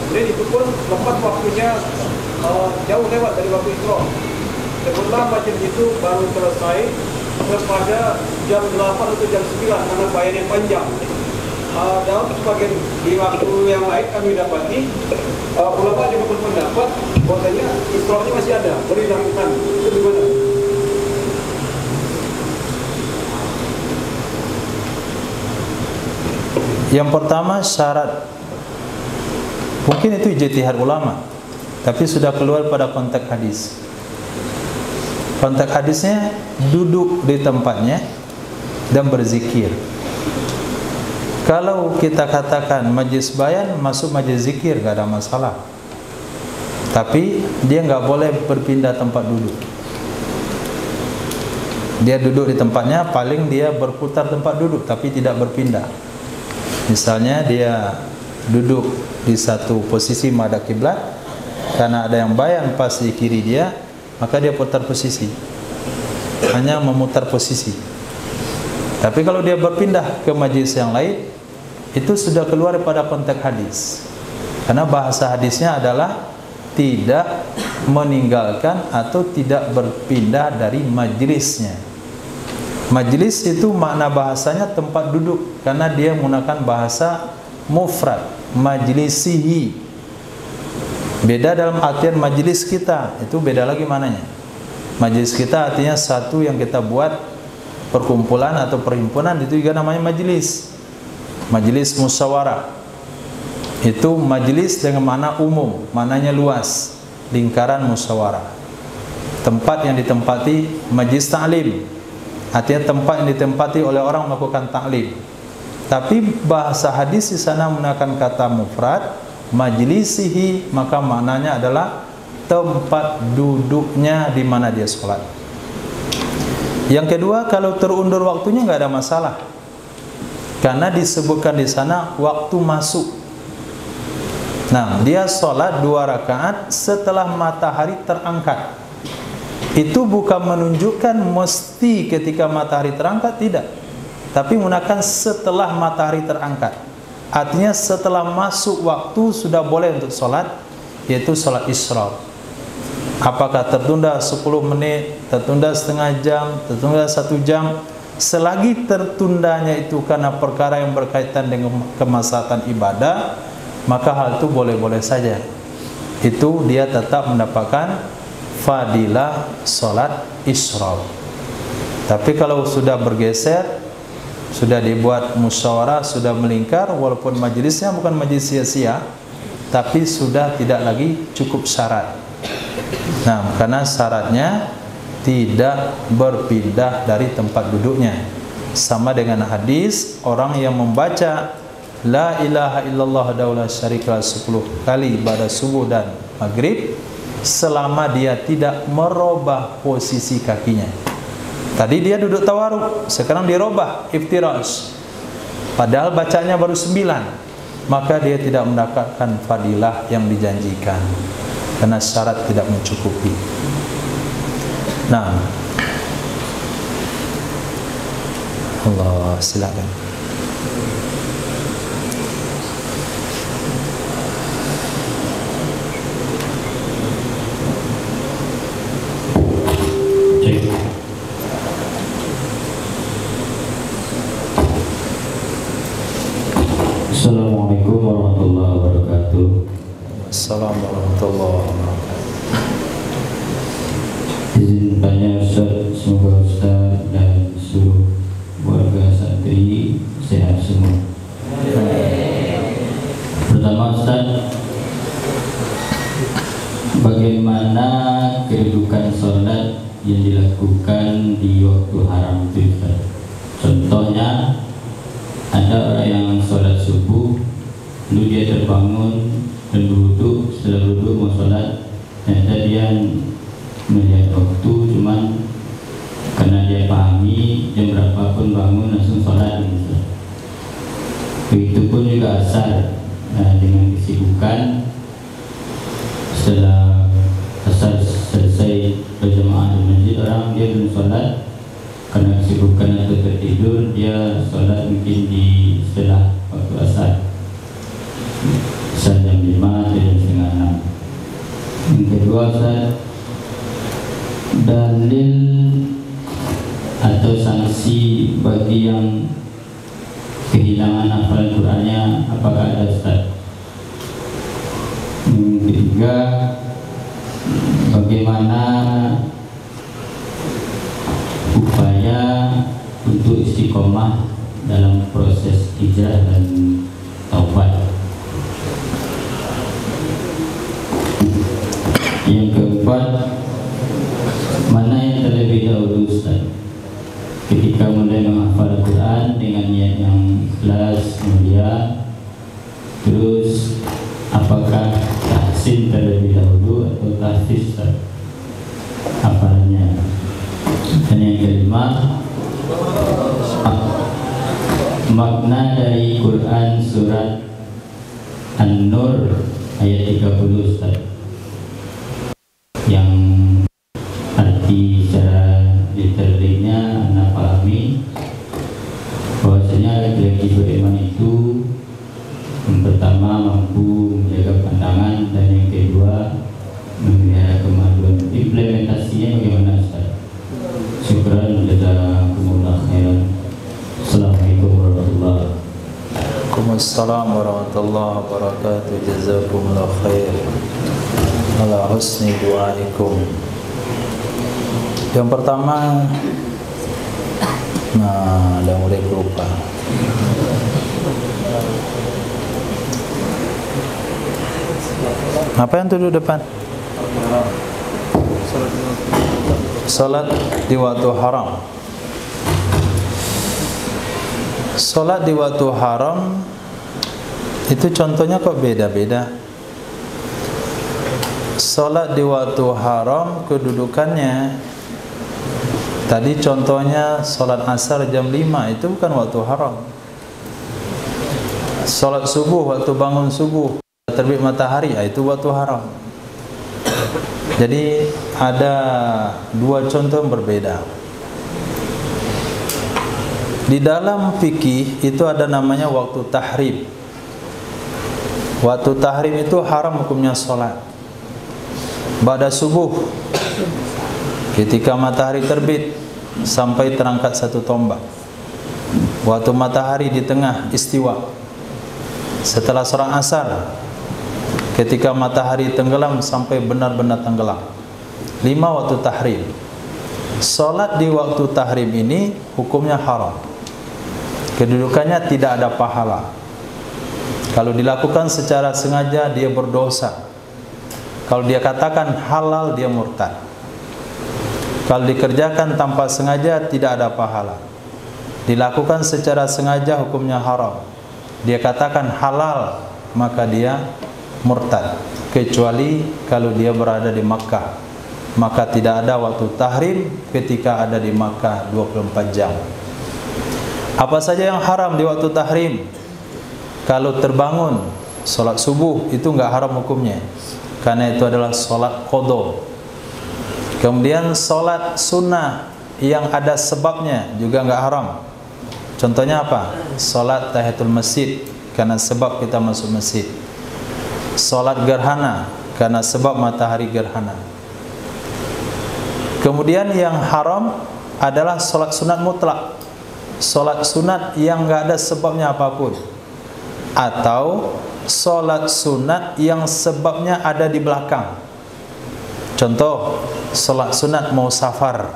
Kemudian itu pun lepas waktunya jauh lewat dari waktu Isra. Sebutlah majelis itu baru selesai kepada jam 8 atau jam 9 karena bayan yang panjang. Dalam sebagian di waktu yang lain kami dapati ulama juga berpendapat bahwasanya Isra-nya masih ada, boleh dilakukan. Itu gimana? Yang pertama syarat, mungkin itu ijtihad ulama, tapi sudah keluar pada konteks hadis. Konteks hadisnya duduk di tempatnya dan berzikir. Kalau kita katakan majlis bayan masuk majlis zikir, gak ada masalah. Tapi dia nggak boleh berpindah tempat duduk. Dia duduk di tempatnya, paling dia berputar tempat duduk, tapi tidak berpindah. Misalnya dia duduk di satu posisi madhab kiblat, karena ada yang bayan pas di kiri dia, maka dia putar posisi, hanya memutar posisi. Tapi kalau dia berpindah ke majlis yang lain, itu sudah keluar pada konteks hadis. Karena bahasa hadisnya adalah tidak meninggalkan atau tidak berpindah dari majlisnya. Majlis itu makna bahasanya tempat duduk, karena dia menggunakan bahasa mufrad, majlisihi. Beda dalam artian majlis kita, itu beda lagi mananya. Majlis kita artinya satu yang kita buat perkumpulan atau perhimpunan, itu juga namanya majlis. Majlis musyawarah itu majlis dengan makna umum, maknanya luas, lingkaran musyawarah. Tempat yang ditempati majlis ta'lim, artinya tempat yang ditempati oleh orang melakukan taklim. Tapi bahasa hadis di sana menggunakan kata mufrad, majlisihi, maka maknanya adalah tempat duduknya di mana dia sholat. Yang kedua, kalau terundur waktunya nggak ada masalah, karena disebutkan di sana waktu masuk. Nah, dia sholat 2 rakaat setelah matahari terangkat. Itu bukan menunjukkan mesti ketika matahari terangkat, tidak. Tapi menggunakan setelah matahari terangkat. Artinya setelah masuk waktu sudah boleh untuk sholat, yaitu sholat isyraq. Apakah tertunda 10 menit, tertunda setengah jam, tertunda 1 jam, selagi tertundanya itu karena perkara yang berkaitan dengan kemaslahatan ibadah, maka hal itu boleh-boleh saja. Itu dia tetap mendapatkan fadilah sholat isyraq. Tapi kalau sudah bergeser, sudah dibuat musyawarah, sudah melingkar, walaupun majelisnya bukan majelis sia-sia, tapi sudah tidak lagi cukup syarat. Nah, karena syaratnya tidak berpindah dari tempat duduknya. Sama dengan hadis orang yang membaca La ilaha illallah wahdahu la syarikalah 10 kali pada subuh dan maghrib, selama dia tidak merubah posisi kakinya. Tadi dia duduk tawarruk, sekarang dirubah iftirash, padahal bacanya baru 9, maka dia tidak mendapatkan fadilah yang dijanjikan karena syarat tidak mencukupi. Nah, Allah, silakan. Assalamualaikum warahmatullahi wabarakatuh. Assalamualaikum warahmatullahi wabarakatuh. Izin tanya Ustaz, semoga Ustaz dan seluruh warga santri sehat semua. Pertama Ustaz, bagaimana kedudukan sholat yang dilakukan di waktu haram itu Ustaz? Contohnya, ada orang yang sholat subuh, lalu dia terbangun dan berwudu, setelah berwudu mau sholat, ternyata dia melihat waktu, cuman karena dia pahami jam berapa pun bangun langsung sholat gitu. Begitupun juga asar, dengan kesibukan, setelah asar selesai berjamaah di masjid, orang dia belum sholat karena kesibukan atau tertidur, dia sholat mungkin di setelah waktu asar, jam 5 atau jam setengah 6. Yang kedua Ustaz, dalil atau sanksi bagi yang kehilangan hafalan Qur'annya, apakah ada Ustaz? Yang ketiga, bagaimana upaya untuk istiqomah dalam proses hijrah dan taubat? Yang keempat, mana yang terlebih dahulu Ustaz ketika mulai menghafal Al-Quran dengan niat yang ikhlas, mulia, terus apakah tahsin terlebih dahulu atau tahfiz Ustaz hafalannya? Dan yang kelima, makna dari Quran surat An-Nur ayat 30 Ustaz, yang arti secara literalnya Anda pahami bahwasanya laki-laki beriman itu yang pertama mampu menjaga pandangan, dan yang kedua memelihara kemaluan. Implementasinya bagaimana Ustaz? Syukran, jazakumullah khairan. Assalamualaikum warahmatullahi wabarakatuh. Waalaikumsalam warahmatullahi wabarakatuh. Jazakumullah khair ala husni du'aikum. Yang pertama, ada mulai lupa. Apa yang duduk depan? Salat di waktu haram. Sholat di waktu haram itu contohnya kok beda-beda. Sholat di waktu haram kedudukannya, tadi contohnya sholat asar jam 5 itu bukan waktu haram. Sholat subuh, waktu bangun subuh terbit matahari, itu waktu haram. Jadi ada dua contoh yang berbeda. Di dalam fikih itu ada namanya waktu tahrim. Waktu tahrim itu haram hukumnya sholat. Ba'da subuh, ketika matahari terbit sampai terangkat satu tombak. Waktu matahari di tengah istiwa. Setelah sholat asar, ketika matahari tenggelam sampai benar-benar tenggelam. 5 waktu tahrim. Sholat di waktu tahrim ini hukumnya haram. Kedudukannya tidak ada pahala. Kalau dilakukan secara sengaja dia berdosa. Kalau dia katakan halal dia murtad. Kalau dikerjakan tanpa sengaja tidak ada pahala. Dilakukan secara sengaja hukumnya haram. Dia katakan halal maka dia murtad. Kecuali kalau dia berada di Makkah, maka tidak ada waktu tahrim ketika ada di Makkah 24 jam. Apa saja yang haram di waktu tahrim? Kalau terbangun sholat subuh itu enggak haram hukumnya, karena itu adalah sholat qadha. Kemudian sholat sunnah yang ada sebabnya juga enggak haram. Contohnya apa? Sholat tahiyatul masjid, karena sebab kita masuk masjid. Sholat gerhana, karena sebab matahari gerhana. Kemudian yang haram adalah sholat sunat mutlak. Sholat sunat yang enggak ada sebabnya apapun, atau sholat sunat yang sebabnya ada di belakang. Contoh, sholat sunat mau safar,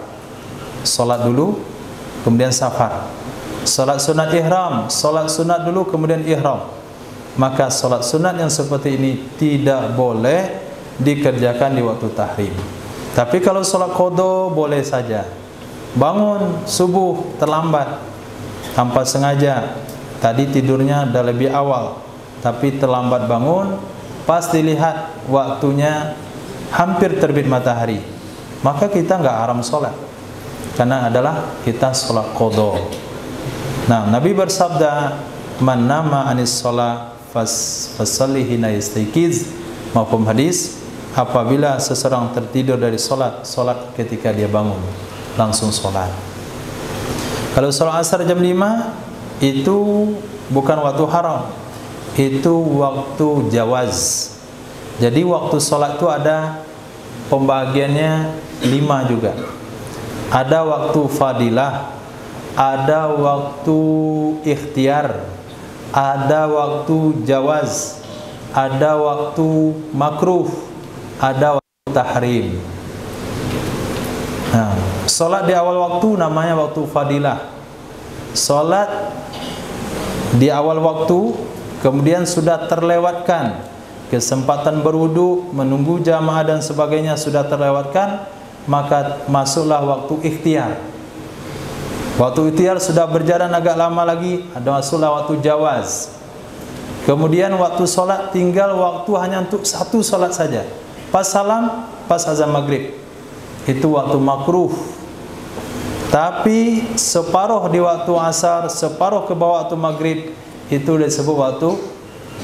sholat dulu kemudian safar. Sholat sunat ihram, sholat sunat dulu kemudian ihram. Maka sholat sunat yang seperti ini tidak boleh dikerjakan di waktu tahrim. Tapi kalau sholat qadha boleh saja. Bangun subuh terlambat tanpa sengaja, tadi tidurnya udah lebih awal, tapi terlambat bangun, pas dilihat waktunya hampir terbit matahari, maka kita enggak haram sholat, karena adalah kita sholat qadha. Nah, Nabi bersabda, man nama anis sholat fasalli hina yastayqiz. Mafhum hadis, apabila seseorang tertidur dari sholat, sholat ketika dia bangun, langsung sholat. Kalau sholat asar jam 5 itu bukan waktu haram, itu waktu jawaz. Jadi waktu sholat itu ada pembagiannya 5 juga. Ada waktu fadilah, ada waktu ikhtiar, ada waktu jawaz, ada waktu makruh, ada waktu tahrim. Nah, sholat di awal waktu namanya waktu fadilah. Sholat di awal waktu, kemudian sudah terlewatkan kesempatan berwudu, menunggu jamaah dan sebagainya sudah terlewatkan, maka masuklah waktu ikhtiar. Waktu ikhtiar sudah berjalan agak lama lagi, ada masuklah waktu jawaz. Kemudian waktu sholat tinggal waktu hanya untuk satu sholat saja, pas salam, pas azan maghrib. Itu waktu makruh. Tapi separuh di waktu asar, separuh ke bawah waktu maghrib, itu disebut waktu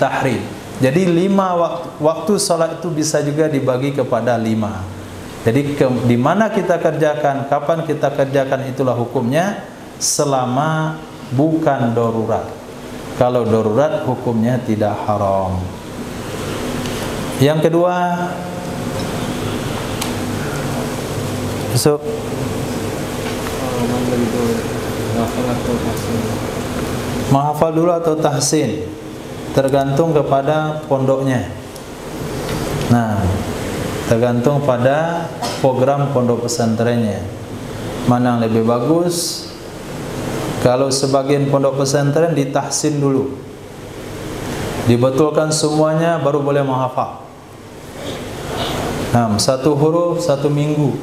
tahrim. Jadi 5 waktu sholat itu bisa juga dibagi kepada 5. Jadi di mana kita kerjakan, kapan kita kerjakan, itulah hukumnya, selama bukan darurat. Kalau darurat hukumnya tidak haram. Yang kedua, besok menghafal dulu atau tahsin, tergantung kepada pondoknya. Nah, tergantung pada program pondok pesantrennya, mana yang lebih bagus. Kalau sebagian pondok pesantren ditahsin dulu, dibetulkan semuanya baru boleh menghafal. Nah, satu huruf 1 minggu,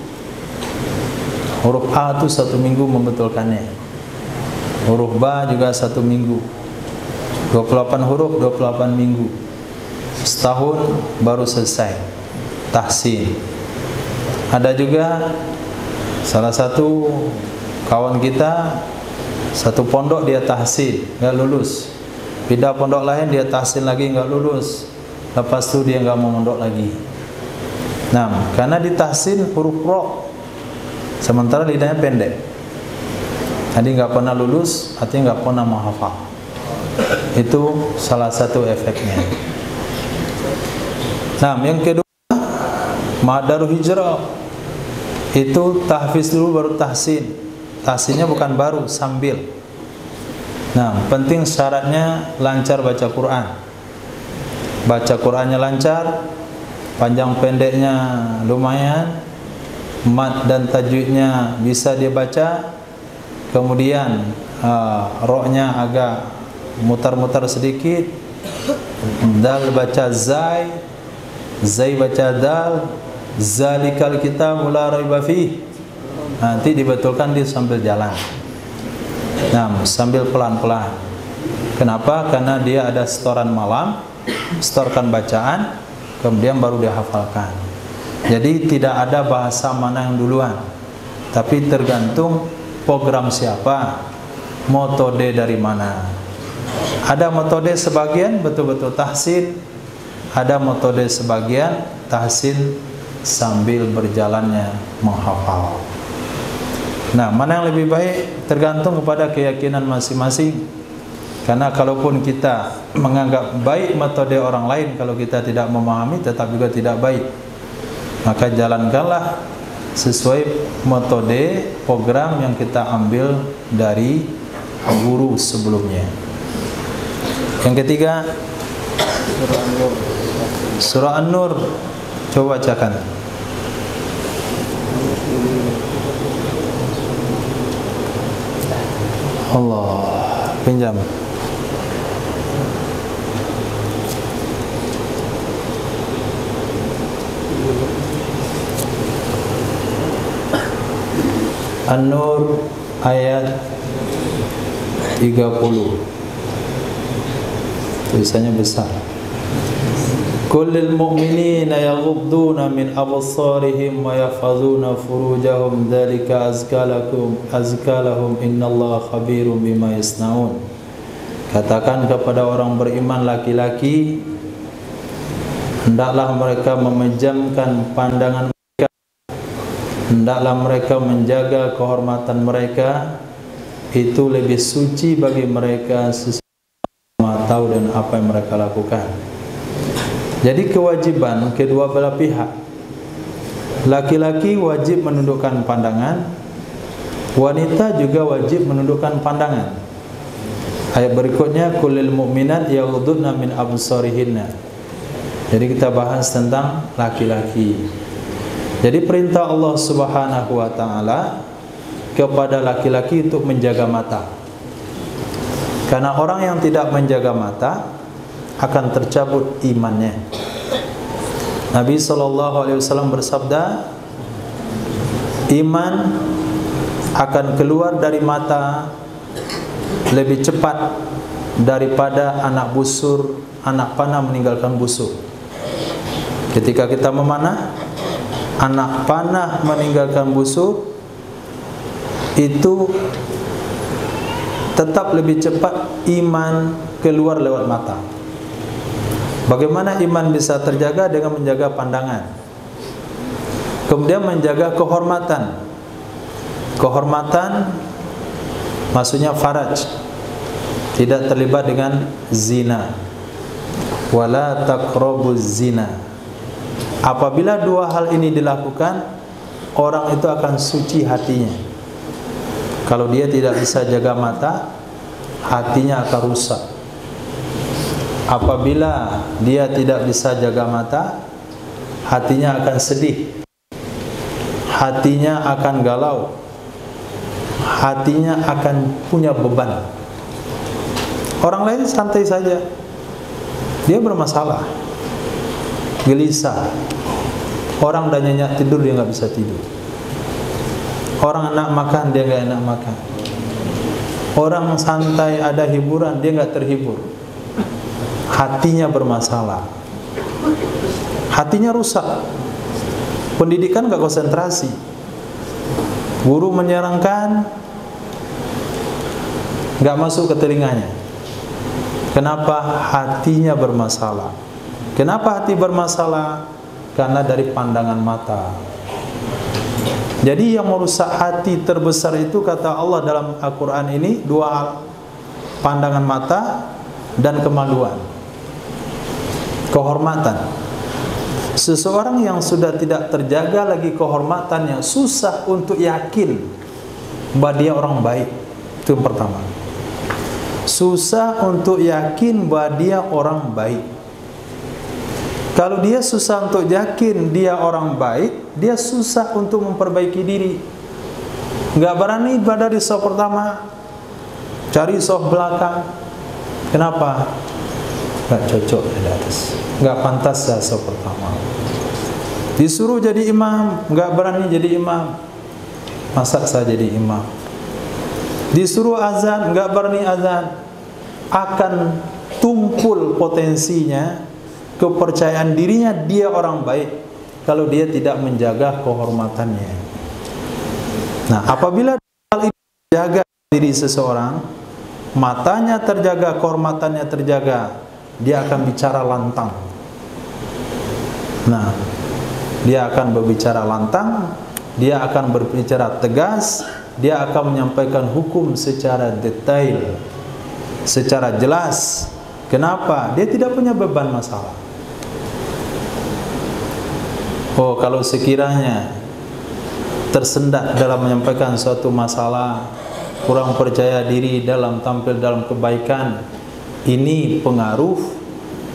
huruf A itu 1 minggu membetulkannya. Huruf ba juga 1 minggu. 28 huruf 28 minggu. Setahun baru selesai tahsin. Ada juga salah satu kawan kita, satu pondok dia tahsin, nggak lulus. Pindah pondok lain dia tahsin lagi, nggak lulus. Lepas itu dia nggak mau mondok lagi. Nah, karena ditahsin huruf ro, sementara lidahnya pendek. Jadi nggak pernah lulus, artinya nggak pernah menghafal. Itu salah satu efeknya. Nah, yang kedua, Madarul Hijrah itu tahfiz dulu baru tahsin. Tahsinnya bukan baru, sambil. Nah, penting syaratnya lancar baca Quran. Baca Qurannya lancar, panjang pendeknya lumayan, mat dan tajwidnya bisa dia baca. Kemudian ro-nya agak mutar-mutar sedikit. Dal baca zai, zai baca dal. Zalikal kitabul la raiba fih. Nanti dibetulkan dia sambil jalan. Nah, sambil pelan-pelan. Kenapa? Karena dia ada setoran malam, setorkan bacaan, kemudian baru dihafalkan. Jadi tidak ada bahasa mana yang duluan, tapi tergantung program siapa, metode dari mana. Ada metode sebagian betul-betul tahsin, ada metode sebagian tahsin sambil berjalannya menghafal. Nah, mana yang lebih baik tergantung kepada keyakinan masing-masing. Karena kalaupun kita menganggap baik metode orang lain, kalau kita tidak memahami tetap juga tidak baik. Maka jalankanlah sesuai metode program yang kita ambil dari guru sebelumnya. Yang ketiga, Surah An-Nur. Coba bacakan. Allah, pinjam. An-Nur ayat 30. Tulisannya besar. Kullil mu'minina yaghudduna min absarihim wa yahfazuna furujahum dzalika azka lahum innallaha khabirum bima yasnaun. Katakan kepada orang beriman laki-laki, hendaklah mereka memejamkan pandangan mereka, hendaklah mereka menjaga kehormatan mereka, itu lebih suci bagi mereka sesuai tahu dan apa yang mereka lakukan. Jadi kewajiban kedua belah pihak. Laki-laki wajib menundukkan pandangan, wanita juga wajib menundukkan pandangan. Ayat berikutnya, kullil mu'minat yaghudduna min absarihinna. Jadi kita bahas tentang laki-laki. Jadi perintah Allah Subhanahu wa taala kepada laki-laki untuk menjaga mata. Karena orang yang tidak menjaga mata akan tercabut imannya. Nabi SAW bersabda, iman akan keluar dari mata lebih cepat daripada anak panah meninggalkan busur. Ketika kita memanah, anak panah meninggalkan busur, itu tetap lebih cepat iman keluar lewat mata. Bagaimana iman bisa terjaga? Dengan menjaga pandangan, kemudian menjaga kehormatan. Kehormatan maksudnya faraj, tidak terlibat dengan zina. Wala taqrabuz zina. Apabila dua hal ini dilakukan, orang itu akan suci hatinya. Kalau dia tidak bisa jaga mata, hatinya akan rusak. Apabila dia tidak bisa jaga mata, hatinya akan sedih, hatinya akan galau, hatinya akan punya beban. Orang lain santai saja, dia bermasalah, gelisah. Orang udah nyenyak tidur, dia nggak bisa tidur. Orang enak makan, dia nggak enak makan. Orang santai, ada hiburan, dia nggak terhibur. Hatinya bermasalah. Hatinya rusak. Pendidikan nggak konsentrasi. Guru menyerangkan, nggak masuk ke telinganya. Kenapa? Hatinya bermasalah. Kenapa hati bermasalah? Karena dari pandangan mata. Jadi yang merusak hati terbesar itu kata Allah dalam Al-Quran ini dua hal. Pandangan mata dan kemaluan, kehormatan. Seseorang yang sudah tidak terjaga lagi kehormatannya, susah untuk yakin bahwa dia orang baik. Itu yang pertama. Susah untuk yakin bahwa dia orang baik. Kalau dia susah untuk yakin dia orang baik, dia susah untuk memperbaiki diri. Nggak berani ibadah di saf pertama, cari saf belakang. Kenapa? Nggak cocok di atas, nggak pantas ya saf pertama. Disuruh jadi imam, nggak berani jadi imam. Masa saya jadi imam? Disuruh azan, nggak berani azan. Akan tumpul potensinya, kepercayaan dirinya dia orang baik kalau dia tidak menjaga kehormatannya. Nah, apabila hal itu jaga diri seseorang, matanya terjaga, kehormatannya terjaga, dia akan bicara lantang. Nah, dia akan berbicara lantang, dia akan berbicara tegas, dia akan menyampaikan hukum secara detail, secara jelas. Kenapa? Dia tidak punya beban masalah. Oh, kalau sekiranya tersendat dalam menyampaikan suatu masalah, kurang percaya diri dalam tampil dalam kebaikan, ini pengaruh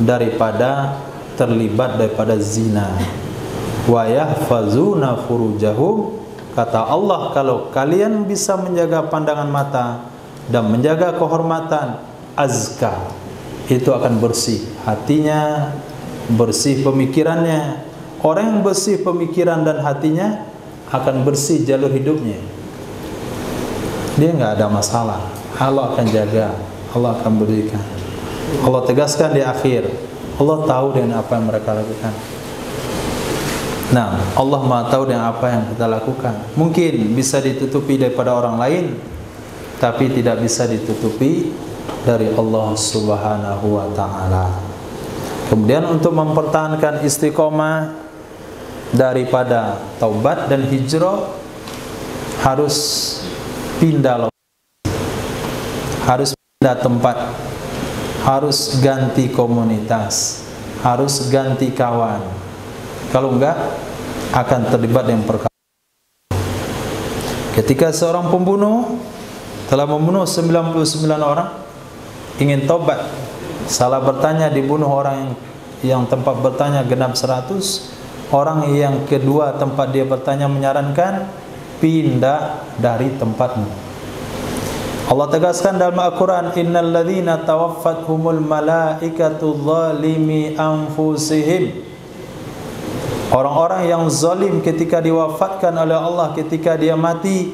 daripada terlibat daripada zina. Wa yahfazuna furujahum, kata Allah, kalau kalian bisa menjaga pandangan mata dan menjaga kehormatan, azka, itu akan bersih hatinya, bersih pemikirannya. Orang yang bersih pemikiran dan hatinya akan bersih jalur hidupnya. Dia nggak ada masalah. Allah akan jaga, Allah akan berikan. Allah tegaskan di akhir, Allah tahu dengan apa yang mereka lakukan. Nah, Allah Maha tahu dengan apa yang kita lakukan. Mungkin bisa ditutupi daripada orang lain, tapi tidak bisa ditutupi dari Allah Subhanahu wa ta'ala. Kemudian untuk mempertahankan istiqomah daripada taubat dan hijrah, harus pindah lokasi, harus pindah tempat, harus ganti komunitas, harus ganti kawan. Kalau enggak, akan terlibat dengan perkara. Ketika seorang pembunuh telah membunuh 99 orang, ingin taubat, salah bertanya, dibunuh orang yang tempat bertanya genap 100. Orang yang kedua tempat dia bertanya menyarankan, pindah dari tempatmu. Allah tegaskan dalam Al-Quran, innal ladzina tawaffathumul malaikatu zalimi anfusihim, orang-orang yang zalim ketika diwafatkan oleh Allah, ketika dia mati.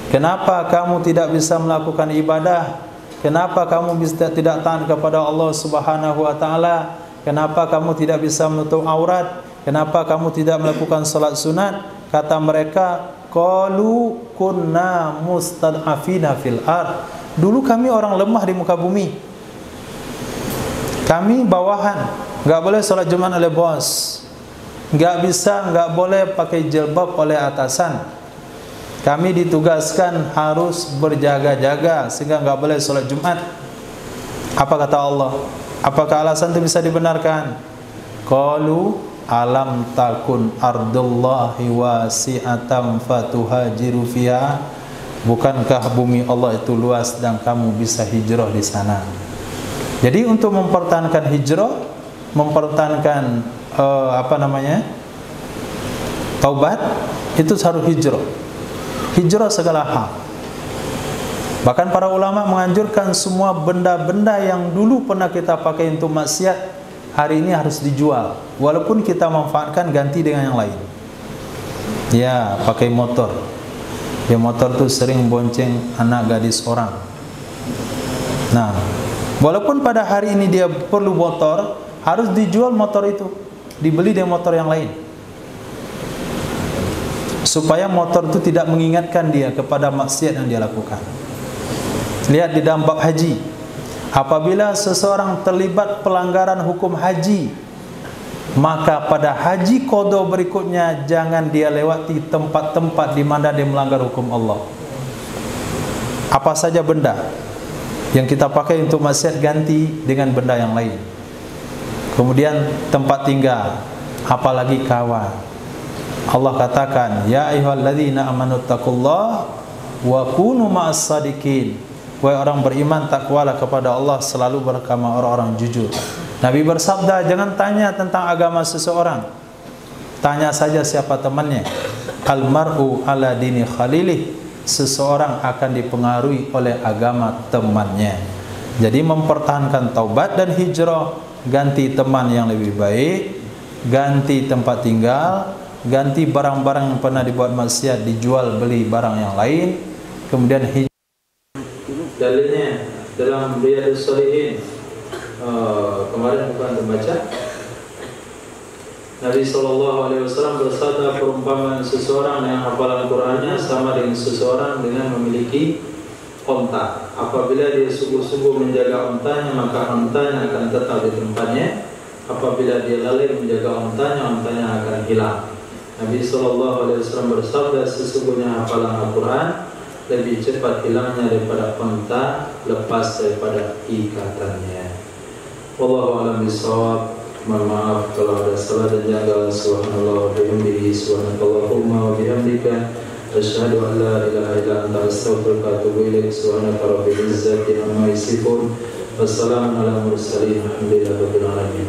Kenapa kamu tidak bisa melakukan ibadah? Kenapa kamu bisa tidak taat kepada Allah Subhanahu wa ta'ala? Kenapa kamu tidak bisa menutup aurat? Kenapa kamu tidak melakukan salat sunat? Kata mereka, qalu kunna mustad'afina fil ard. Dulu kami orang lemah di muka bumi. Kami bawahan, enggak boleh salat Jumat oleh bos. Enggak bisa, enggak boleh pakai jilbab oleh atasan. Kami ditugaskan harus berjaga-jaga sehingga enggak boleh salat Jumat. Apa kata Allah? Apakah alasan itu bisa dibenarkan? Qalu alam takun ardullahi wasi'atan fatuhajiru fiha, bukankah bumi Allah itu luas dan kamu bisa hijrah di sana? Jadi untuk mempertahankan hijrah, mempertahankan taubat, itu harus hijrah. Hijrah segala hal. Bahkan para ulama menganjurkan semua benda-benda yang dulu pernah kita pakai untuk maksiat, hari ini harus dijual. Walaupun kita manfaatkan, ganti dengan yang lain. Ya, pakai motor. Dia motor tuh sering bonceng anak gadis orang. Nah, walaupun pada hari ini dia perlu motor, harus dijual motor itu, dibeli dengan motor yang lain, supaya motor itu tidak mengingatkan dia kepada maksiat yang dia lakukan. Lihat di dalam bab haji, apabila seseorang terlibat pelanggaran hukum haji, maka pada haji qada berikutnya jangan dia lewati tempat-tempat di mana dia melanggar hukum Allah. Apa saja benda yang kita pakai untuk maksiat, ganti dengan benda yang lain. Kemudian tempat tinggal, apalagi kawan. Allah katakan, ya ayyuhalladzina amanu taqullaha wa kunu ma'as sadiqin. Wahai orang beriman, takwalah kepada Allah, selalu bersama orang-orang jujur. Nabi bersabda, jangan tanya tentang agama seseorang, tanya saja siapa temannya. Al-mar'u ala dini khalilih. Seseorang akan dipengaruhi oleh agama temannya. Jadi mempertahankan taubat dan hijrah, ganti teman yang lebih baik, ganti tempat tinggal, ganti barang-barang yang pernah dibuat maksiat, dijual beli barang yang lain, kemudian hijrah. Dalilnya dalam Riyadhus Shalihin, kemarin bukan membaca, Nabi SAW bersabda, perumpamaan seseorang yang hafalan Qur'annya sama dengan seseorang dengan memiliki onta. Apabila dia sungguh-sungguh menjaga ontanya, maka ontanya akan tetap di tempatnya. Apabila dia lalai menjaga ontanya akan hilang. Nabi SAW bersabda, sesungguhnya hafalan Al-Quran lebih cepat hilangnya daripada onta lepas daripada ikatannya. Wallahu a'lam bishawab. Mohon maaf kalau ada salah dan janggal. Subhanallah wa bihamdihi, subhanakallahumma wa bihamdika, asyhadu an la ilaha illa anta, astaghfiruka wa atubu ilaik. Subhanaka rabbil izzati amma yasifun, wassalamun ala mursalin, alhamdulillahi rabbil alamin.